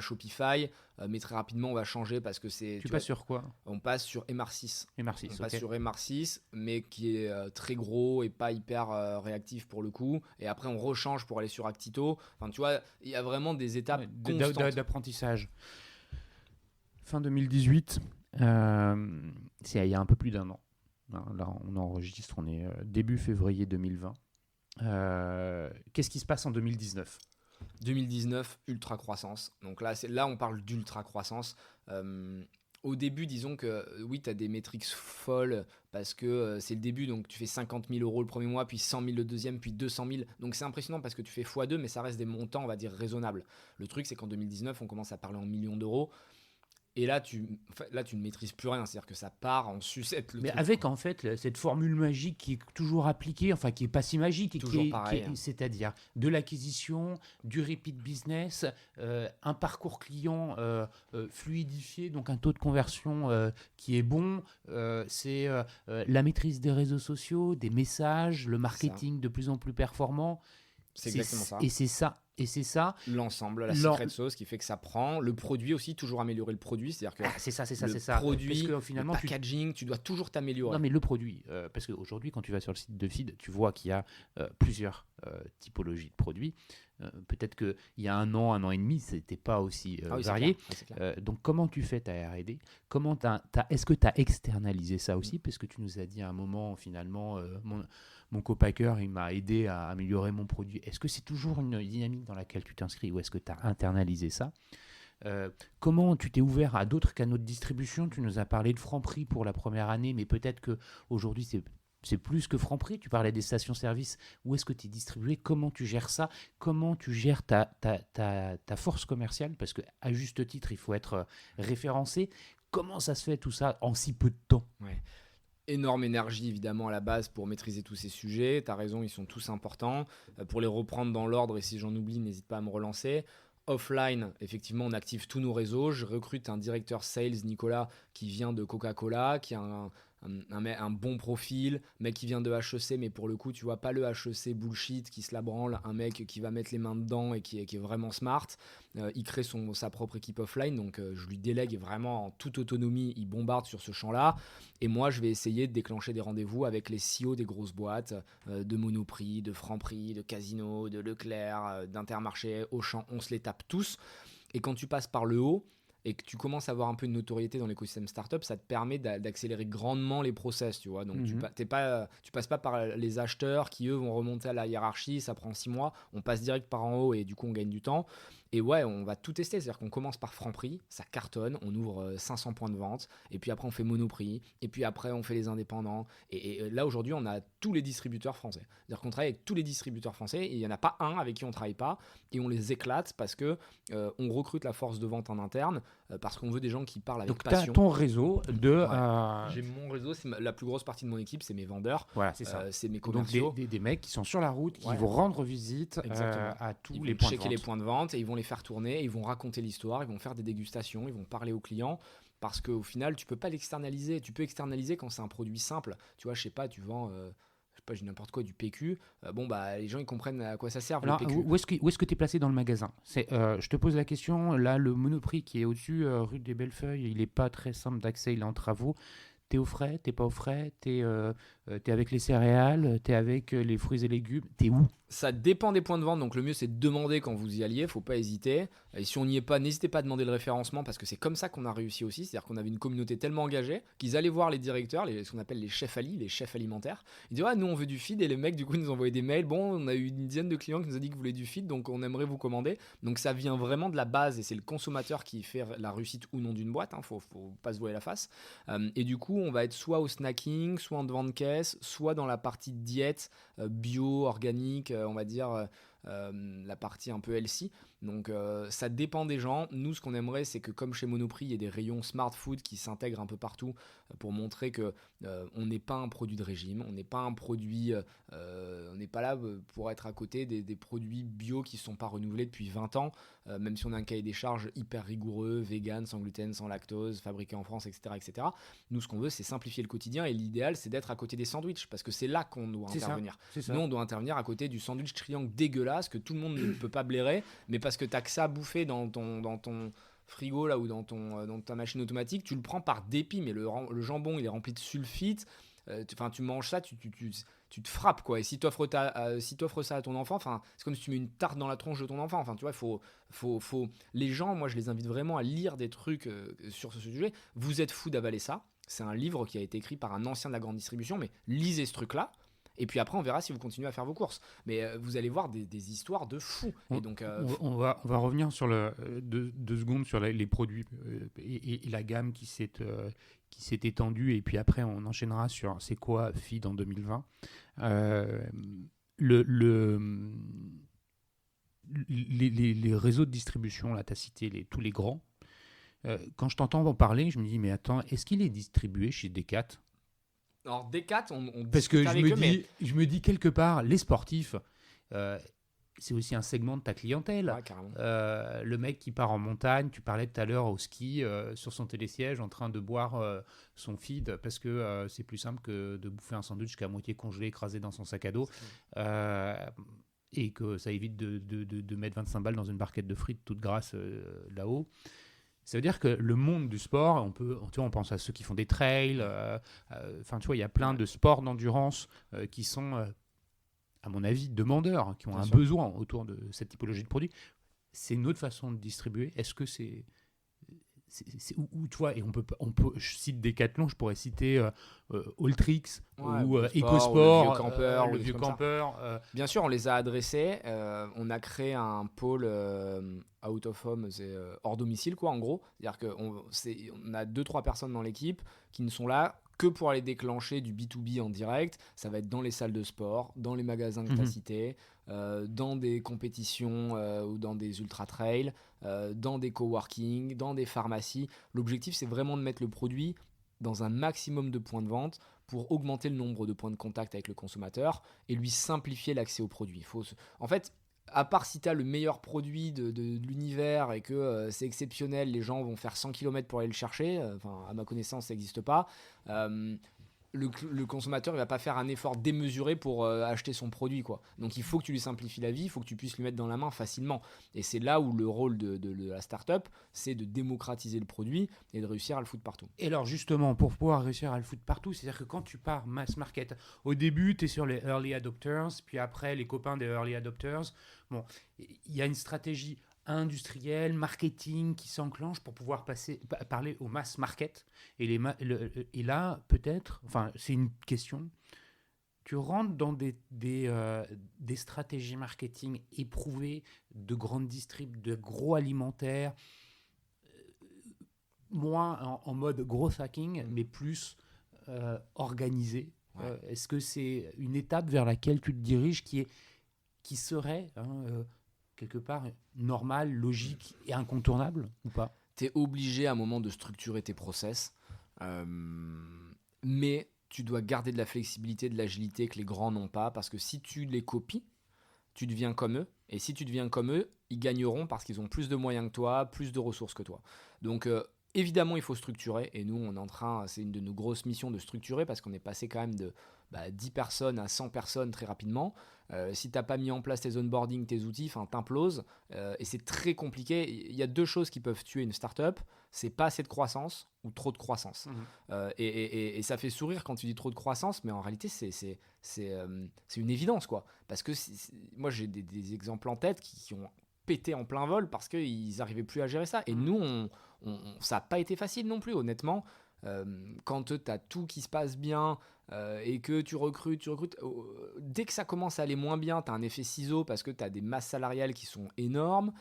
Shopify. Mais très rapidement, on va changer parce que c'est... Tu passes sur quoi? On passe sur MR6. MR6, on passe sur MR6, mais qui est très gros et pas hyper réactif pour le coup. Et après, on rechange pour aller sur Actito. Enfin, tu vois, il y a vraiment des étapes constantes. D'apprentissage. Fin 2018, il y a un peu plus d'1 an. Là, on enregistre, on est début février 2020. Qu'est-ce qui se passe en 2019? 2019, ultra croissance. Donc là, on parle d'ultra croissance. Au début, disons que oui, tu as des métriques folles parce que c'est le début. Donc tu fais 50 000 euros le premier mois, puis 100 000 le deuxième, puis 200 000. Donc c'est impressionnant parce que tu fais x2, mais ça reste des montants, on va dire, raisonnables. Le truc, c'est qu'en 2019, on commence à parler en millions d'euros. Et là, tu ne maîtrises plus rien. C'est-à-dire que ça part en sucette. Mais avec en fait cette formule magique qui est toujours appliquée, enfin qui est pas si magique, et toujours pareil. c'est-à-dire de l'acquisition, du repeat business, un parcours client fluidifié, donc un taux de conversion qui est bon, c'est la maîtrise des réseaux sociaux, des messages, le marketing de plus en plus performant. C'est exactement ça. Et c'est ça. L'ensemble, la secret sauce qui fait que ça prend. Le produit aussi, toujours améliorer le produit. C'est-à-dire que c'est ça. Le produit, parce que, finalement, le packaging, tu dois toujours t'améliorer. Non, mais le produit, parce qu'aujourd'hui, quand tu vas sur le site de Feed, tu vois qu'il y a plusieurs typologies de produits. Peut-être qu'il y a un an et demi, ce n'était pas aussi varié. C'est clair. Donc, comment tu fais ta R&D ? Est-ce que tu as externalisé ça aussi ? Parce que tu nous as dit à un moment, finalement, mon copacker, il m'a aidé à améliorer mon produit. Est-ce que c'est toujours une dynamique dans laquelle tu t'inscris ou est-ce que tu as internalisé ça ? Comment tu t'es ouvert à d'autres canaux de distribution ? Tu nous as parlé de Franprix pour la première année, mais peut-être qu'aujourd'hui, c'est plus que Franprix. Tu parlais des stations-service. Où est-ce que tu es distribué ? Comment tu gères ça ? Comment tu gères ta force commerciale ? Parce qu'à juste titre, il faut être référencé. Comment ça se fait tout ça en si peu de temps ? Ouais. Énorme énergie évidemment à la base pour maîtriser tous ces sujets. Tu as raison, ils sont tous importants. Pour les reprendre dans l'ordre, et si j'en oublie, n'hésite pas à me relancer. Offline, effectivement, on active tous nos réseaux. Je recrute un directeur sales, Nicolas, qui vient de Coca-Cola, qui a un bon profil, mec qui vient de HEC, mais pour le coup, tu vois, pas le HEC bullshit qui se la branle, un mec qui va mettre les mains dedans et qui est vraiment smart. Il crée sa propre équipe offline, donc je lui délègue vraiment en toute autonomie, il bombarde sur ce champ-là. Et moi, je vais essayer de déclencher des rendez-vous avec les CEO des grosses boîtes, de Monoprix, de Franprix, de Casino, de Leclerc, d'Intermarché, Auchan, on se les tape tous. Et quand tu passes par le haut, et que tu commences à avoir un peu de notoriété dans l'écosystème startup, ça te permet d'accélérer grandement les process, tu vois. Donc tu passes pas par les acheteurs qui, eux, vont remonter à la hiérarchie, ça prend 6 mois, on passe direct par en haut et du coup, on gagne du temps. Et ouais, on va tout tester, c'est-à-dire qu'on commence par Franprix, ça cartonne, on ouvre 500 points de vente, et puis après on fait Monoprix, et puis après on fait les indépendants. Et là, aujourd'hui, on a tous les distributeurs français. C'est-à-dire qu'on travaille avec tous les distributeurs français, et il n'y en a pas un avec qui on ne travaille pas, et on les éclate parce que on recrute la force de vente en interne, parce qu'on veut des gens qui parlent avec passion. Donc tu as ton réseau de... Ouais. J'ai mon réseau, la plus grosse partie de mon équipe, c'est mes vendeurs, voilà, c'est ça. c'est mes commerciaux. Donc des mecs qui sont sur la route, qui vont rendre visite à tous les points de vente. Ils vont checker les points de vente, et ils vont les faire tourner, ils vont raconter l'histoire, ils vont faire des dégustations, ils vont parler aux clients, parce qu'au final, tu peux pas l'externaliser. Tu peux externaliser quand c'est un produit simple. Tu vois, je sais pas, tu vends... j'ai n'importe quoi, du PQ, les gens ils comprennent à quoi ça sert. Alors, le PQ. Où est-ce que tu es placé dans le magasin ? Je te pose la question, là le Monoprix qui est au-dessus, rue des Bellefeuilles, il n'est pas très simple d'accès, il est en travaux. T'es au frais, t'es pas au frais, t'es avec les céréales, t'es avec les fruits et légumes, t'es où ? Ça dépend des points de vente, donc le mieux c'est de demander quand vous y alliez, faut pas hésiter. Et si on n'y est pas, n'hésitez pas à demander le référencement, parce que c'est comme ça qu'on a réussi aussi, c'est-à-dire qu'on avait une communauté tellement engagée qu'ils allaient voir les directeurs, ce qu'on appelle les chefs ali, les chefs alimentaires. Ils disaient nous on veut du feed, et les mecs du coup nous envoyaient des mails, on a eu une dizaine de clients qui nous ont dit que vous voulez du feed, donc on aimerait vous commander. Donc ça vient vraiment de la base, et c'est le consommateur qui fait la réussite ou non d'une boîte, faut pas se voiler la face. Et du coup on va être soit au snacking, soit en devant de caisse, soit dans la partie diète, bio, organique, on va dire la partie un peu healthy. Donc ça dépend des gens. Nous, ce qu'on aimerait, c'est que comme chez Monoprix, il y ait des rayons smart food qui s'intègrent un peu partout pour montrer que on n'est pas un produit de régime, on n'est pas un produit, on n'est pas là pour être à côté des produits bio qui ne sont pas renouvelés depuis 20 ans, même si on a un cahier des charges hyper rigoureux, vegan, sans gluten, sans lactose, fabriqué en France, etc., etc. Nous, ce qu'on veut, c'est simplifier le quotidien, et l'idéal, c'est d'être à côté des sandwichs, parce que c'est là qu'on doit intervenir. Nous, on doit intervenir à côté du sandwich triangle dégueulasse que tout le monde ne peut pas blairer, mais parce que tu as que ça à bouffer dans ton frigo là, ou dans ta machine automatique, tu le prends par dépit, mais le jambon il est rempli de sulfite, tu manges ça, tu te frappes quoi. Et si tu offres ça à ton enfant, c'est comme si tu mets une tarte dans la tronche de ton enfant. Tu vois, faut les gens, moi je les invite vraiment à lire des trucs sur ce sujet. Vous êtes fou d'avaler ça, c'est un livre qui a été écrit par un ancien de la grande distribution, mais lisez ce truc là. Et puis après, on verra si vous continuez à faire vos courses. Mais vous allez voir des histoires de fous. Et donc, on va revenir sur deux secondes sur les produits et la gamme qui s'est étendue. Et puis après, on enchaînera sur c'est quoi Feed en 2020. Les réseaux de distribution, là, tu as cité tous les grands. Quand je t'entends en parler, je me dis, mais attends, est-ce qu'il est distribué chez Decat? Alors Decat, on Parce que discute avec eux, mais je me dis quelque part, les sportifs, euh, c'est aussi un segment de ta clientèle. ouais, carrément. Le mec qui part en montagne, tu parlais tout à l'heure au ski, sur son télésiège, en train de boire son feed, parce que c'est plus simple que de bouffer un sandwich qui est à moitié congelé, écrasé dans son sac à dos. Et que ça évite de mettre 25 balles dans une barquette de frites toute grasse là-haut. Ça veut dire que le monde du sport, on pense à ceux qui font des trails, tu vois, il y a plein de sports d'endurance qui sont, à mon avis, demandeurs, qui ont Bien un sûr. besoin autour de cette typologie de produits. C'est une autre façon de distribuer. Est-ce que où, tu vois, et je cite Decathlon, je pourrais citer Alltrix Ouais, ou Sport, EcoSport, ou le Vieux Campeur, ou le des Vieux trucs comme ça. Campeur. Bien sûr, on les a adressés. On a créé un pôle out of home, c'est hors domicile, quoi, en gros. C'est-à-dire qu'on a 2-3 personnes dans l'équipe qui ne sont là que pour aller déclencher du B2B en direct. Ça va être dans les salles de sport, dans les magasins que tu as cités, dans des compétitions ou dans des ultra-trails, dans des coworking, dans des pharmacies. L'objectif, c'est vraiment de mettre le produit dans un maximum de points de vente pour augmenter le nombre de points de contact avec le consommateur et lui simplifier l'accès au produit. En fait, à part si tu as le meilleur produit de l'univers et que c'est exceptionnel, les gens vont faire 100 km pour aller le chercher, à ma connaissance, ça n'existe pas. Le consommateur, il va pas faire un effort démesuré pour acheter son produit, quoi. Donc il faut que tu lui simplifies la vie, il faut que tu puisses lui mettre dans la main facilement. Et c'est là où le rôle de la startup, c'est de démocratiser le produit et de réussir à le foutre partout. Et alors justement, pour pouvoir réussir à le foutre partout, c'est-à-dire que quand tu pars mass market, au début, tu es sur les early adopters, puis après les copains des early adopters. Bon, il y a une stratégie industrielle, marketing qui s'enclenche pour pouvoir parler au mass market. Et là, peut-être, enfin, c'est une question, tu rentres dans des stratégies marketing éprouvées de grandes distrib, de gros alimentaires, moins en mode gros hacking, mais plus organisé. Ouais. Est-ce que c'est une étape vers laquelle tu te diriges qui serait quelque part normale, logique et incontournable ou pas? Tu es obligé à un moment de structurer tes process, mais tu dois garder de la flexibilité, de l'agilité que les grands n'ont pas, parce que si tu les copies, tu deviens comme eux. Et si tu deviens comme eux, ils gagneront parce qu'ils ont plus de moyens que toi, plus de ressources que toi. Donc évidemment, il faut structurer. Et nous, on est en train, c'est une de nos grosses missions de structurer parce qu'on est passé quand même de 10 personnes à 100 personnes très rapidement. Si tu n'as pas mis en place tes onboarding, tes outils, t'imploses. Et c'est très compliqué. Il y a 2 choses qui peuvent tuer une startup. C'est pas assez de croissance ou trop de croissance. Et ça fait sourire quand tu dis trop de croissance, mais en réalité, c'est une évidence, quoi. Parce que moi, j'ai des exemples en tête qui ont pété en plein vol parce qu'ils n'arrivaient plus à gérer ça. Et nous, ça n'a pas été facile non plus, honnêtement. Quand tu as tout qui se passe bien et que tu recrutes, dès que ça commence à aller moins bien, tu as un effet ciseau parce que tu as des masses salariales qui sont énormes,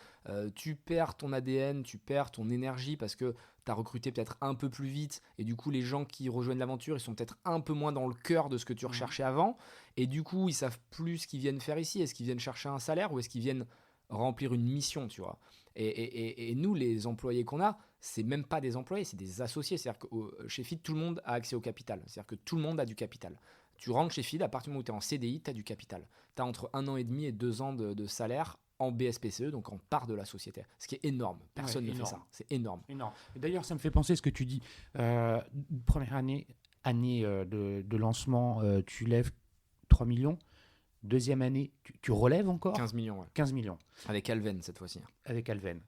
tu perds ton ADN, tu perds ton énergie parce que tu as recruté peut-être un peu plus vite et du coup les gens qui rejoignent l'aventure, ils sont peut-être un peu moins dans le cœur de ce que tu recherchais avant et du coup ils savent plus ce qu'ils viennent faire ici, est-ce qu'ils viennent chercher un salaire ou est-ce qu'ils viennent remplir une mission, tu vois. Et nous, les employés qu'on a, c'est même pas des employés, c'est des associés. C'est-à-dire que chez FID, tout le monde a accès au capital. C'est-à-dire que tout le monde a du capital. Tu rentres chez FID, à partir du moment où tu es en CDI, tu as du capital. Tu as entre 1 an et demi et 2 ans de salaire en BSPCE, donc en part de la société. Ce qui est énorme. Personne ne fait ça. C'est énorme. Énorme. D'ailleurs, ça me fait penser à ce que tu dis. Première année de lancement, tu lèves 3 millions. Deuxième année, tu relèves encore 15 millions, ouais. 15 millions. Avec Alven, cette fois-ci. Avec Alven.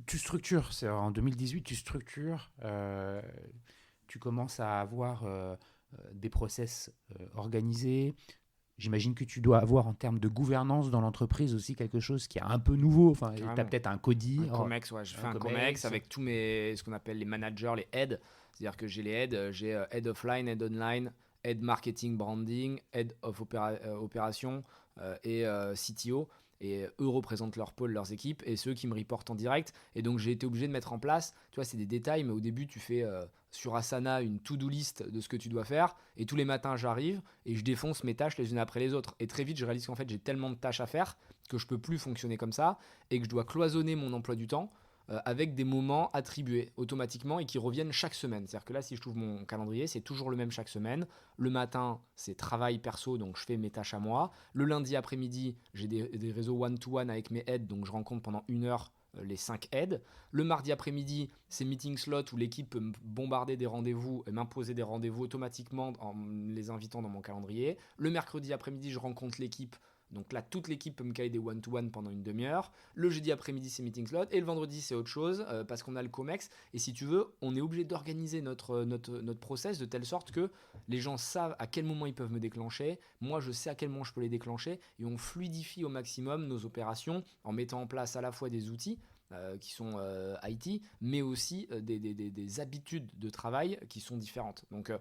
Tu structures, c'est en 2018, tu structures, tu commences à avoir des process organisés. J'imagine que tu dois avoir en termes de gouvernance dans l'entreprise aussi quelque chose qui est un peu nouveau. Enfin, tu as peut-être un CODI. Un COMEX, ouais. Je fais un COMEX avec tous ce qu'on appelle les managers, les heads. C'est-à-dire que j'ai les heads, j'ai head offline, head online, head marketing branding, head of opération et CTO. et eux représentent leur pôle, leurs équipes, et ceux qui me reportent en direct. Et donc j'ai été obligé de mettre en place, tu vois, c'est des détails, mais au début tu fais sur Asana une to-do list de ce que tu dois faire, et tous les matins j'arrive et je défonce mes tâches les unes après les autres. Et très vite je réalise qu'en fait j'ai tellement de tâches à faire que je peux plus fonctionner comme ça, et que je dois cloisonner mon emploi du temps avec des moments attribués automatiquement et qui reviennent chaque semaine. C'est-à-dire que là, si je trouve mon calendrier, c'est toujours le même chaque semaine. Le matin, c'est travail perso, donc je fais mes tâches à moi. Le lundi après-midi, j'ai des réseaux one-to-one avec mes aides, donc je rencontre pendant 1 heure les 5 aides. Le mardi après-midi, c'est meeting slot où l'équipe peut me bombarder des rendez-vous et m'imposer des rendez-vous automatiquement en les invitant dans mon calendrier. Le mercredi après-midi, je rencontre l'équipe. Donc là, toute l'équipe peut me caler des one-to-one pendant une demi-heure. Le jeudi après-midi, c'est meeting slot. Et le vendredi, c'est autre chose parce qu'on a le COMEX. Et si tu veux, on est obligé d'organiser notre process de telle sorte que les gens savent à quel moment ils peuvent me déclencher. Moi, je sais à quel moment je peux les déclencher. Et on fluidifie au maximum nos opérations en mettant en place à la fois des outils qui sont IT, mais aussi des habitudes de travail qui sont différentes. Donc,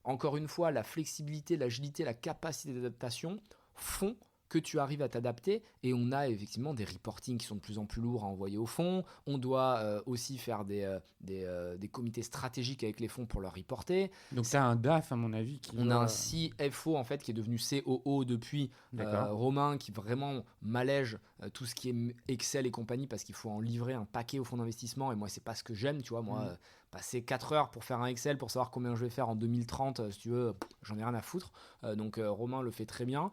encore une fois, la flexibilité, l'agilité, la capacité d'adaptation font que tu arrives à t'adapter, et on a effectivement des reportings qui sont de plus en plus lourds à envoyer au fond. On doit aussi faire des comités stratégiques avec les fonds pour leur reporter. Donc tu as un DAF à mon avis qui on a un CFO en fait qui est devenu COO depuis, Romain, qui vraiment m'allège tout ce qui est Excel et compagnie, parce qu'il faut en livrer un paquet au fonds d'investissement, et moi c'est pas ce que j'aime, tu vois. Moi passer 4 heures pour faire un Excel pour savoir combien je vais faire en 2030, si tu veux, j'en ai rien à foutre. Donc Romain le fait très bien.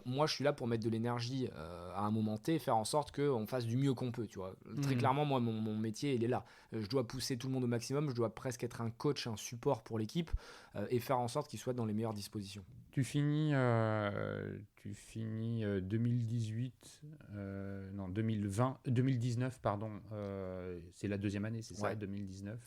Moi je suis là pour mettre de l'énergie à un moment T et faire en sorte qu'on fasse du mieux qu'on peut, tu vois. Très clairement, moi mon métier il est là. Je dois pousser tout le monde au maximum, je dois presque être un coach, un support pour l'équipe, et faire en sorte qu'ils soient dans les meilleures dispositions. Tu finis 2018, non 2020, 2019 pardon, c'est la deuxième année, c'est ça, 2019.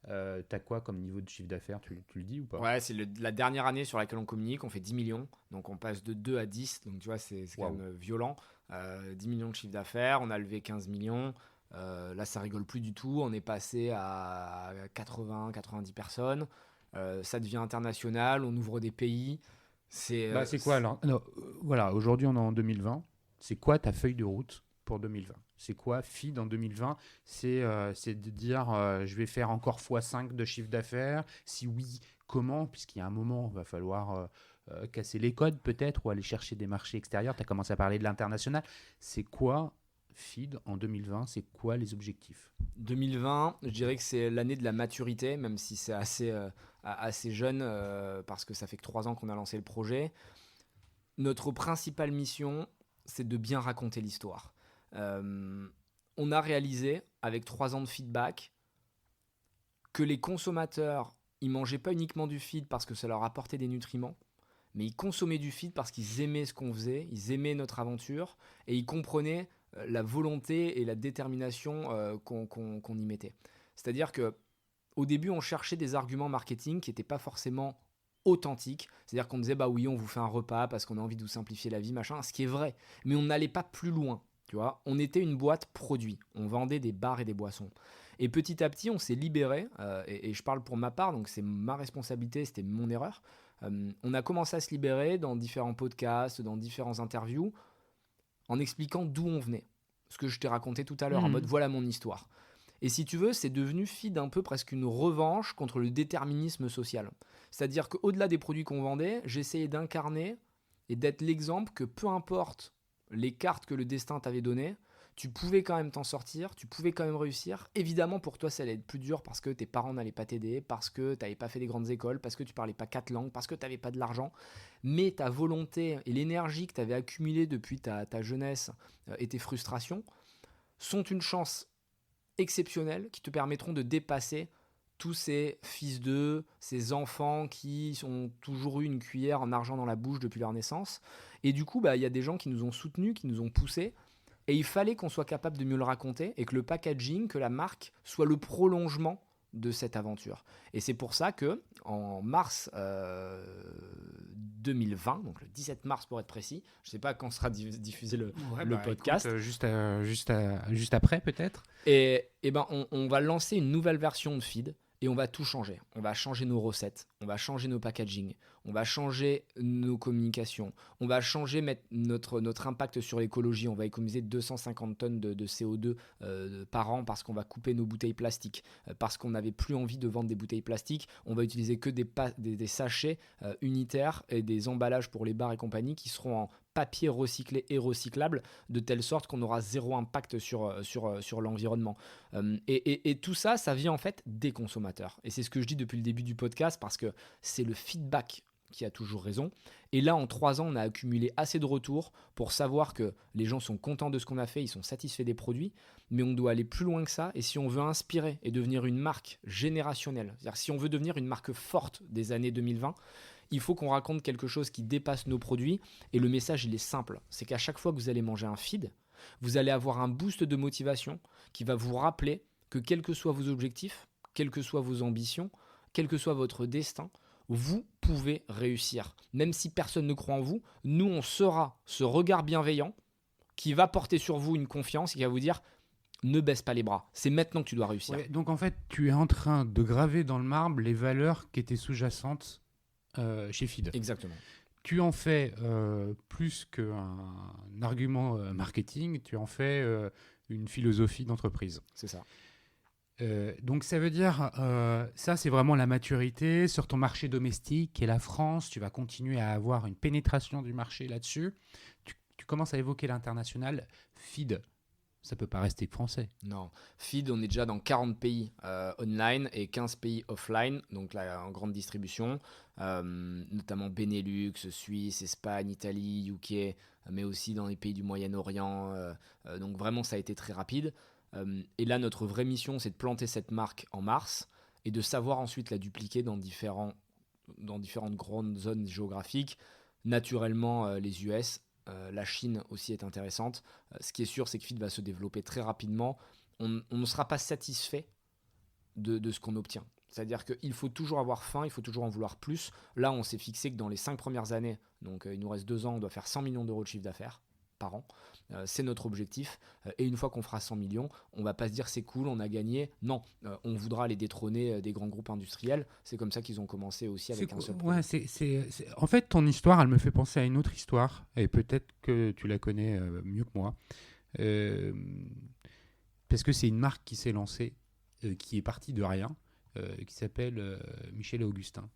T'as quoi comme niveau de chiffre d'affaires, tu le dis ou pas? Ouais, c'est la dernière année sur laquelle on communique, on fait 10 millions, donc on passe de 2 à 10, donc tu vois, c'est quand même violent. 10 millions de chiffre d'affaires, on a levé 15 millions, là ça rigole plus du tout, on est passé à 80-90 personnes, ça devient international, on ouvre des pays. C'est quoi alors? Non, voilà, aujourd'hui on est en 2020, c'est quoi ta feuille de route pour 2020? C'est quoi FID en 2020? C'est de dire je vais faire encore x5 de chiffre d'affaires. Si oui, comment? Puisqu'il y a un moment, il va falloir casser les codes peut-être ou aller chercher des marchés extérieurs. Tu as commencé à parler de l'international. C'est quoi FID en 2020? C'est quoi les objectifs? 2020, je dirais que c'est l'année de la maturité, même si c'est assez jeune parce que ça fait que 3 ans qu'on a lancé le projet. Notre principale mission, c'est de bien raconter l'histoire. On a réalisé, avec 3 ans de feedback, que les consommateurs, ils mangeaient pas uniquement du feed parce que ça leur apportait des nutriments, mais ils consommaient du feed parce qu'ils aimaient ce qu'on faisait, ils aimaient notre aventure, et ils comprenaient la volonté et la détermination qu'on y mettait. C'est-à-dire qu'au début, on cherchait des arguments marketing qui n'étaient pas forcément authentiques. C'est-à-dire qu'on disait, bah oui, on vous fait un repas parce qu'on a envie de vous simplifier la vie, machin, ce qui est vrai. Mais on n'allait pas plus loin. Tu vois, on était une boîte produit, on vendait des bars et des boissons. Et petit à petit, on s'est libéré, et je parle pour ma part, donc c'est ma responsabilité, c'était mon erreur. On a commencé à se libérer dans différents podcasts, dans différentes interviews, en expliquant d'où on venait. Ce que je t'ai raconté tout à l'heure, en mode voilà mon histoire. Et si tu veux, c'est devenu feed un peu presque une revanche contre le déterminisme social. C'est-à-dire qu'au-delà des produits qu'on vendait, j'essayais d'incarner et d'être l'exemple que peu importe les cartes que le destin t'avait données, tu pouvais quand même t'en sortir, tu pouvais quand même réussir. Évidemment, pour toi, ça allait être plus dur parce que tes parents n'allaient pas t'aider, parce que tu n'avais pas fait des grandes écoles, parce que tu parlais pas 4 langues, parce que tu n'avais pas de l'argent. Mais ta volonté et l'énergie que tu avais accumulée depuis ta jeunesse et tes frustrations sont une chance exceptionnelle qui te permettront de dépasser tous ces fils d'eux, ces enfants qui ont toujours eu une cuillère en argent dans la bouche depuis leur naissance. Et du coup, y a des gens qui nous ont soutenus, qui nous ont poussés. Et il fallait qu'on soit capable de mieux le raconter et que le packaging, que la marque, soit le prolongement de cette aventure. Et c'est pour ça que en mars 2020, donc le 17 mars pour être précis, je ne sais pas quand sera diffusé le podcast. Écoute, juste après peut-être. Et on va lancer une nouvelle version de feed. Et on va tout changer. On va changer nos recettes, on va changer nos packaging, on va changer nos communications, on va changer notre impact sur l'écologie. On va économiser 250 tonnes de CO2 par an parce qu'on va couper nos bouteilles plastiques, parce qu'on n'avait plus envie de vendre des bouteilles plastiques. On va utiliser que des sachets unitaires et des emballages pour les bars et compagnie qui seront en papier recyclé et recyclable, de telle sorte qu'on aura zéro impact sur l'environnement. Et tout ça, ça vient en fait des consommateurs. Et c'est ce que je dis depuis le début du podcast, parce que c'est le feedback qui a toujours raison. Et là, en 3 ans, on a accumulé assez de retours pour savoir que les gens sont contents de ce qu'on a fait, ils sont satisfaits des produits, mais on doit aller plus loin que ça. Et si on veut inspirer et devenir une marque générationnelle, c'est-à-dire si on veut devenir une marque forte des années 2020, il faut qu'on raconte quelque chose qui dépasse nos produits. Et le message, il est simple. C'est qu'à chaque fois que vous allez manger un feed, vous allez avoir un boost de motivation qui va vous rappeler que quels que soient vos objectifs, quelles que soient vos ambitions, quel que soit votre destin, vous pouvez réussir. Même si personne ne croit en vous, nous, on sera ce regard bienveillant qui va porter sur vous une confiance et qui va vous dire « Ne baisse pas les bras, c'est maintenant que tu dois réussir. » Ouais, donc en fait, tu es en train de graver dans le marbre les valeurs qui étaient sous-jacentes chez Feed. Exactement. Tu en fais plus qu'un argument marketing, tu en fais une philosophie d'entreprise. C'est ça. Donc ça veut dire, ça c'est vraiment la maturité sur ton marché domestique qui est la France. Tu vas continuer à avoir une pénétration du marché là-dessus. Tu commences à évoquer l'international. Feed, ça peut pas rester que français. Non. Feed, on est déjà dans 40 pays online et 15 pays offline, donc là en grande distribution, notamment Benelux, Suisse, Espagne, Italie, UK, mais aussi dans les pays du Moyen-Orient. Donc vraiment, ça a été très rapide. Et là, notre vraie mission, c'est de planter cette marque en mars et de savoir ensuite la dupliquer dans différentes grandes zones géographiques. Naturellement, les US, la Chine aussi est intéressante. Ce qui est sûr, c'est que Feed va se développer très rapidement. On ne sera pas satisfait de ce qu'on obtient. C'est-à-dire qu'il faut toujours avoir faim, il faut toujours en vouloir plus. Là, on s'est fixé que dans les 5 premières années, donc il nous reste 2 ans, on doit faire 100 millions d'euros de chiffre d'affaires par an. C'est notre objectif. Et une fois qu'on fera 100 millions, on ne va pas se dire c'est cool, on a gagné. Non, on voudra les détrôner des grands groupes industriels. C'est comme ça qu'ils ont commencé aussi avec un seul produit. Ouais, en fait, ton histoire, elle me fait penser à une autre histoire. Et peut-être que tu la connais mieux que moi. Parce que c'est une marque qui s'est lancée, qui est partie de rien, qui s'appelle Michel et Augustin.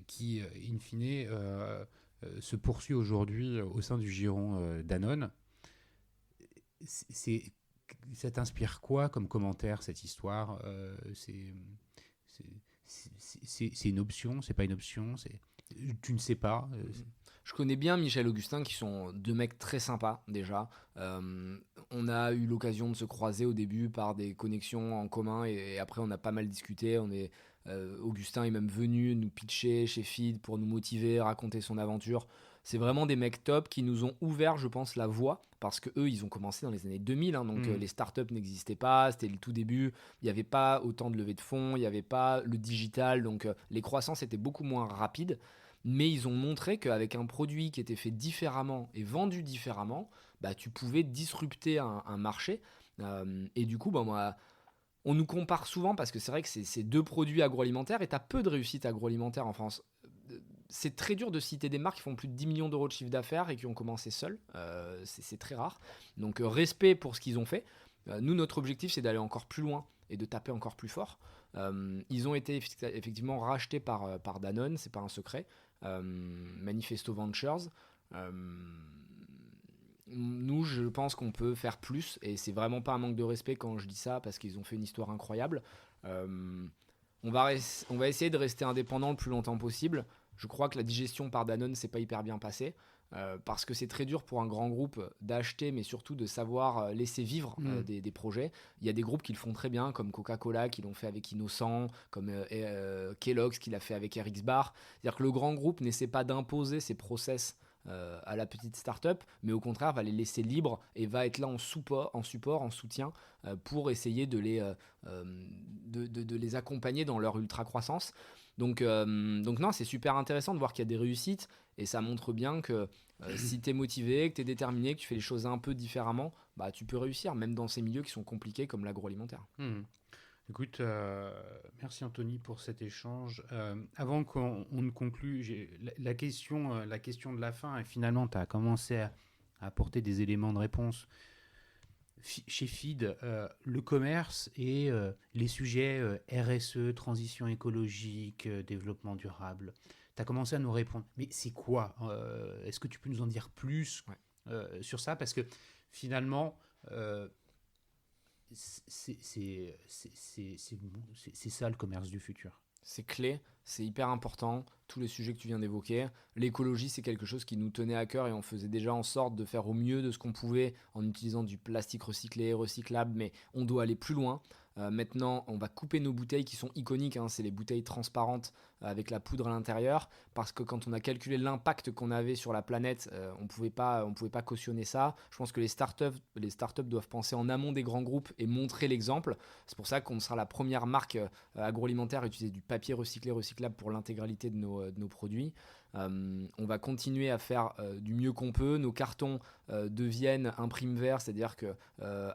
Qui, in fine, se poursuit aujourd'hui au sein du giron Danone. Ça t'inspire quoi comme commentaire, cette histoire? C'est une option, c'est pas une option, tu ne sais pas. Je connais bien Michel et Augustin, qui sont 2 mecs très sympas déjà. On a eu l'occasion de se croiser au début par des connexions en commun et après on a pas mal discuté. Augustin est même venu nous pitcher chez Feed pour nous motiver, raconter son aventure. C'est vraiment des mecs top qui nous ont ouvert, je pense, la voie, parce qu'eux, ils ont commencé dans les années 2000, donc les startups n'existaient pas, c'était le tout début, il n'y avait pas autant de levées de fonds, il n'y avait pas le digital, donc les croissances étaient beaucoup moins rapides, mais ils ont montré qu'avec un produit qui était fait différemment et vendu différemment, tu pouvais disrupter un marché, et du coup, moi... On nous compare souvent parce que c'est vrai que c'est 2 produits agroalimentaires et tu as peu de réussite agroalimentaire en France. C'est très dur de citer des marques qui font plus de 10 millions d'euros de chiffre d'affaires et qui ont commencé seuls. C'est très rare. Donc respect pour ce qu'ils ont fait. Nous, notre objectif, c'est d'aller encore plus loin et de taper encore plus fort. Ils ont été effectivement rachetés par Danone, c'est pas un secret. Manifesto Ventures. Nous, je pense qu'on peut faire plus et c'est vraiment pas un manque de respect quand je dis ça parce qu'ils ont fait une histoire incroyable. On va essayer de rester indépendant le plus longtemps possible. Je crois que la digestion par Danone s'est pas hyper bien passée parce que c'est très dur pour un grand groupe d'acheter mais surtout de savoir laisser vivre des projets. Il y a des groupes qui le font très bien comme Coca-Cola qui l'ont fait avec Innocent, comme Kellogg's qui l'a fait avec RX Bar. C'est-à-dire que le grand groupe n'essaie pas d'imposer ses process à la petite start-up, mais au contraire va les laisser libres et va être là en support, en soutien pour essayer de les accompagner dans leur ultra-croissance. Donc non, c'est super intéressant de voir qu'il y a des réussites et ça montre bien que si tu es motivé, que tu es déterminé, que tu fais les choses un peu différemment, tu peux réussir, même dans ces milieux qui sont compliqués comme l'agroalimentaire. Écoute, merci Anthony pour cet échange. Avant qu'on on ne conclue, la question de la fin, et finalement tu as commencé à apporter des éléments de réponse. Chez Feed, le commerce et les sujets RSE, transition écologique, développement durable. Tu as commencé à nous répondre. Mais c'est quoi Est-ce que tu peux nous en dire plus sur ça? Parce que finalement, c'est ça le commerce du futur. C'est clé, c'est hyper important, tous les sujets que tu viens d'évoquer. L'écologie, c'est quelque chose qui nous tenait à cœur et on faisait déjà en sorte de faire au mieux de ce qu'on pouvait en utilisant du plastique recyclé, recyclable, mais on doit aller plus loin. Maintenant, on va couper nos bouteilles qui sont iconiques, c'est les bouteilles transparentes avec la poudre à l'intérieur, parce que quand on a calculé l'impact qu'on avait sur la planète, on pouvait pas cautionner ça. Je pense que les startups doivent penser en amont des grands groupes et montrer l'exemple. C'est pour ça qu'on sera la première marque agroalimentaire à utiliser du papier recyclé, recyclable pour l'intégralité de nos produits. On va continuer à faire du mieux qu'on peut. Nos cartons deviennent imprime vert, c'est-à-dire que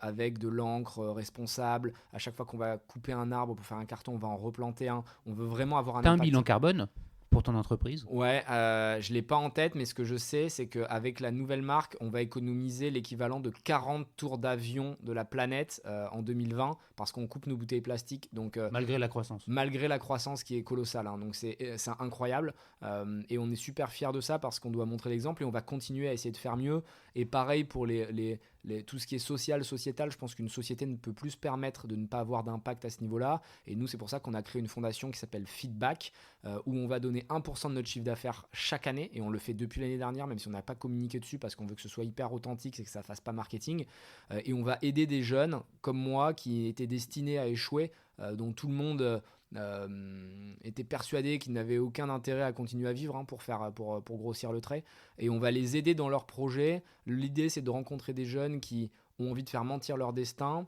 avec de l'encre responsable, à chaque fois qu'on va couper un arbre pour faire un carton, on va en replanter un. On veut vraiment avoir un impact. T'as un bilan carbone pour ton entreprise? Ouais, je l'ai pas en tête, mais ce que je sais, c'est qu'avec la nouvelle marque, on va économiser l'équivalent de 40 tours d'avion de la planète en 2020, parce qu'on coupe nos bouteilles plastiques. Donc, malgré la croissance. Malgré la croissance qui est colossale. Donc c'est incroyable. Et on est super fiers de ça parce qu'on doit montrer l'exemple et on va continuer à essayer de faire mieux. Et pareil pour tout ce qui est social, sociétal, je pense qu'une société ne peut plus se permettre de ne pas avoir d'impact à ce niveau-là. Et nous, c'est pour ça qu'on a créé une fondation qui s'appelle Feedback, où on va donner 1% de notre chiffre d'affaires chaque année. Et on le fait depuis l'année dernière, même si on n'a pas communiqué dessus parce qu'on veut que ce soit hyper authentique et que ça ne fasse pas marketing. Et on va aider des jeunes comme moi qui étaient destinés à échouer, dont tout le monde étaient persuadés qu'ils n'avaient aucun intérêt à continuer à vivre pour grossir le trait, et on va les aider dans leurs projets. L'idée, c'est de rencontrer des jeunes qui ont envie de faire mentir leur destin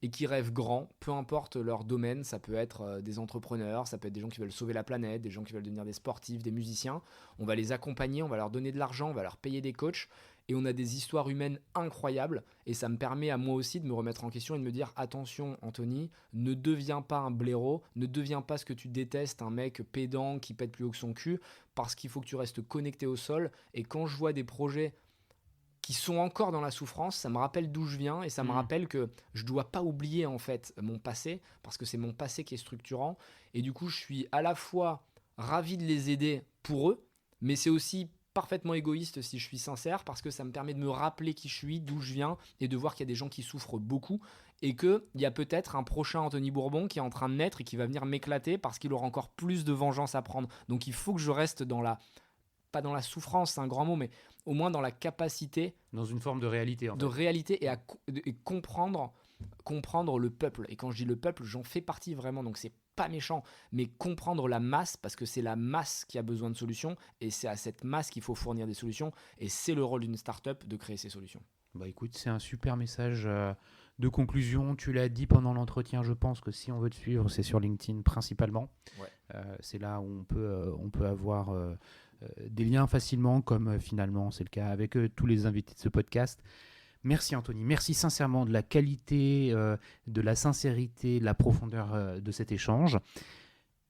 et qui rêvent grand, peu importe leur domaine. Ça peut être des entrepreneurs, ça peut être des gens qui veulent sauver la planète, des gens qui veulent devenir des sportifs, des musiciens. On va les accompagner, on va leur donner de l'argent, on va leur payer des coachs. Et on a des histoires humaines incroyables. Et ça me permet à moi aussi de me remettre en question et de me dire, attention Anthony, ne deviens pas un blaireau, ne deviens pas ce que tu détestes, un mec pédant qui pète plus haut que son cul, parce qu'il faut que tu restes connecté au sol. Et quand je vois des projets qui sont encore dans la souffrance, ça me rappelle d'où je viens et ça me rappelle que je ne dois pas oublier en fait mon passé, parce que c'est mon passé qui est structurant. Et du coup, je suis à la fois ravi de les aider pour eux, mais c'est aussi parfaitement égoïste si je suis sincère, parce que ça me permet de me rappeler qui je suis, d'où je viens, et de voir qu'il y a des gens qui souffrent beaucoup, et qu'il y a peut-être un prochain Anthony Bourbon qui est en train de naître et qui va venir m'éclater parce qu'il aura encore plus de vengeance à prendre. Donc il faut que je reste pas dans la souffrance, c'est un grand mot, mais au moins dans la capacité... Dans une forme de réalité. De réalité et comprendre le peuple. Et quand je dis le peuple, j'en fais partie vraiment, donc c'est pas méchant, mais comprendre la masse, parce que c'est la masse qui a besoin de solutions, et c'est à cette masse qu'il faut fournir des solutions, et c'est le rôle d'une start-up de créer ces solutions. Bah écoute, c'est un super message de conclusion. Tu l'as dit pendant l'entretien, je pense que si on veut te suivre, c'est sur LinkedIn principalement. Ouais. C'est là où on peut avoir des liens facilement, comme finalement c'est le cas avec tous les invités de ce podcast. Merci Anthony, merci sincèrement de la qualité, de la sincérité, de la profondeur de cet échange.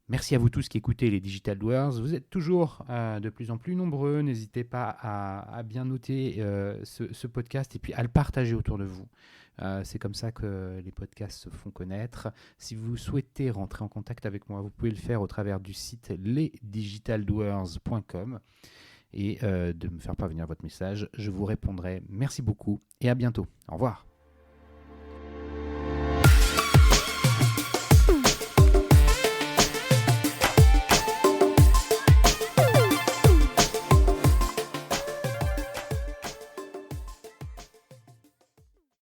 Merci à vous tous qui écoutez les Digital Doers. Vous êtes toujours de plus en plus nombreux. N'hésitez pas à bien noter ce podcast et puis à le partager autour de vous. C'est comme ça que les podcasts se font connaître. Si vous souhaitez rentrer en contact avec moi, vous pouvez le faire au travers du site lesdigitaldoers.com et de me faire parvenir votre message. Je vous répondrai. Merci beaucoup et à bientôt. Au revoir.